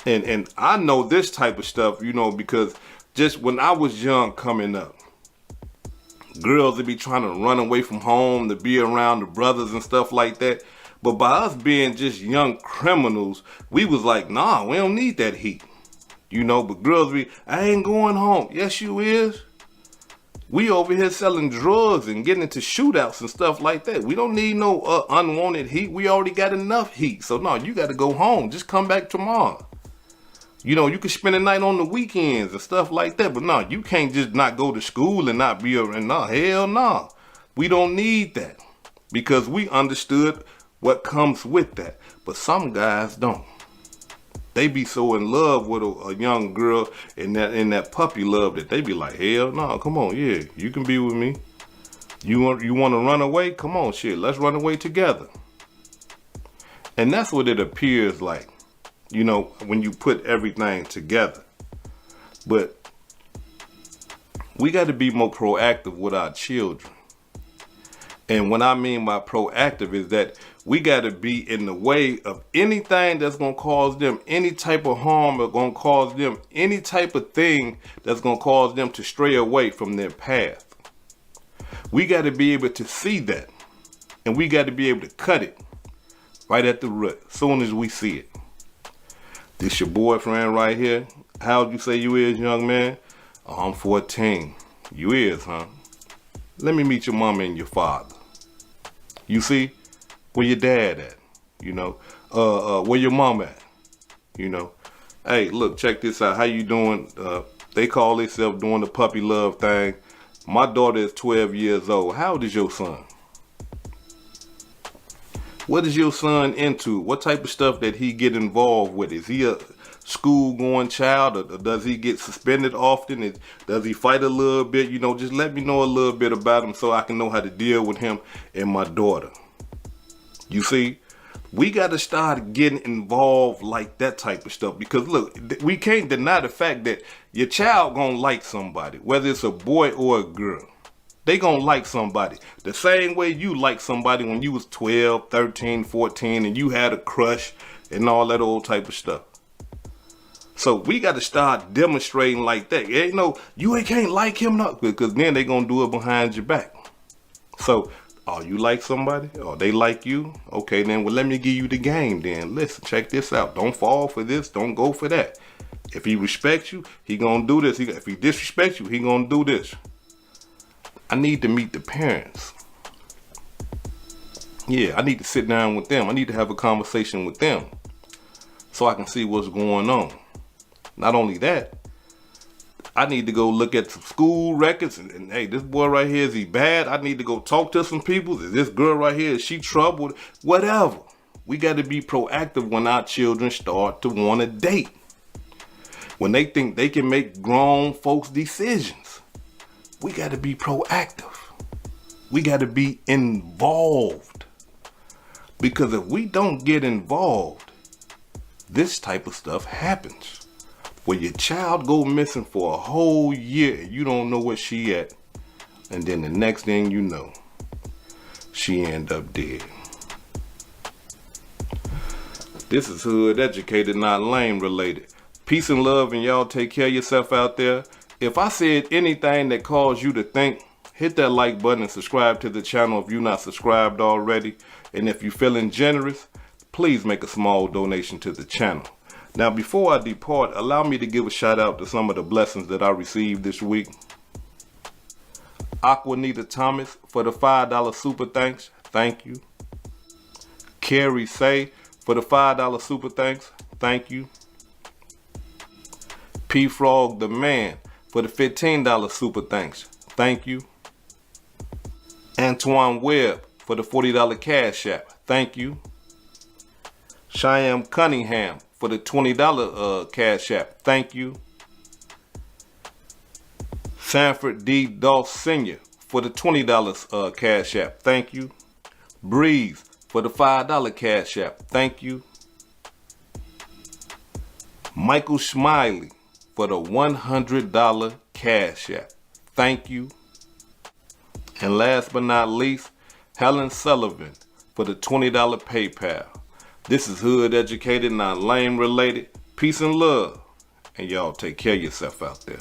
And I know this type of stuff, you know, because just when I was young coming up, girls would be trying to run away from home to be around the brothers and stuff like that. But by us being just young criminals, we was like, nah, we don't need that heat. You know, but girls be, I ain't going home. Yes, you is. We over here selling drugs and getting into shootouts and stuff like that. We don't need no unwanted heat. We already got enough heat. So no, you got to go home. Just come back tomorrow. You know, you can spend the night on the weekends and stuff like that. But no, you can't just not go to school and not be around. No, hell no. We don't need that. Because we understood what comes with that. But some guys don't. They be so in love with a young girl in that puppy love that they be like, hell no, come on, yeah, you can be with me. You want to run away? Come on, shit, let's run away together. And that's what it appears like, you know, when you put everything together. But we got to be more proactive with our children. And what I mean by proactive is that we got to be in the way of anything that's going to cause them any type of harm or going to cause them any type of thing that's going to cause them to stray away from their path. We got to be able to see that. And we got to be able to cut it right at the root as soon as we see it. This your boyfriend right here. How old you say you is, young man? Oh, I'm 14. You is, huh? Let me meet your mama and your father. You see? Where your dad at? You know? Where your mom at? You know? Hey, look, check this out. How you doing? They call themselves doing the puppy love thing. My daughter is 12 years old. How old is your son? What is your son into? What type of stuff that he get involved with? Is he a school going child, or does he get suspended often? Does he fight a little bit? You know, just let me know a little bit about him so I can know how to deal with him and my daughter. You see, we got to start getting involved like that type of stuff, because look, we can't deny the fact that your child gonna like somebody, whether it's a boy or a girl. They gonna like somebody the same way you like somebody when you was 12, 13, 14 and you had a crush and all that old type of stuff. So we got to start demonstrating like that. Ain't no, you can't like him, not, because then they gonna do it behind your back. So, oh, you like somebody? Oh, they like you? Okay, then, well, let me give you the game then. Listen, check this out. Don't fall for this. Don't go for that. If he respects you, he gonna do this. If he disrespects you, he gonna do this. I need to meet the parents. Yeah, I need to sit down with them. I need to have a conversation with them so I can see what's going on. Not only that, I need to go look at some school records and hey, this boy right here, is he bad? I need to go talk to some people. Is this girl right here, is she troubled? Whatever. We got to be proactive when our children start to want to date. When they think they can make grown folks decisions. We got to be proactive. We got to be involved. Because if we don't get involved, this type of stuff happens. Where your child go missing for a whole year and you don't know where she at. And then the next thing you know, she end up dead. This is Hood Educated, not Lame Related. Peace and love, and y'all take care of yourself out there. If I said anything that caused you to think, hit that like button and subscribe to the channel if you're not subscribed already. And if you're feeling generous, please make a small donation to the channel. Now, before I depart, allow me to give a shout out to some of the blessings that I received this week. Aquanita Thomas for the $5 super thanks. Thank you. Carrie Say for the $5 super thanks. Thank you. P Frog the Man for the $15 super thanks. Thank you. Antoine Webb for the $40 cash app. Thank you. Cheyenne Cunningham for the $20 cash app. Thank you. Sanford D. Doss Sr. for the $20 cash app. Thank you. Breeze for the $5 cash app. Thank you. Michael Smiley for the $100 cash app. Thank you. And last but not least, Helen Sullivan for the $20 PayPal. This is Hood Educated, not Lame Related. Peace and love. And y'all take care of yourself out there.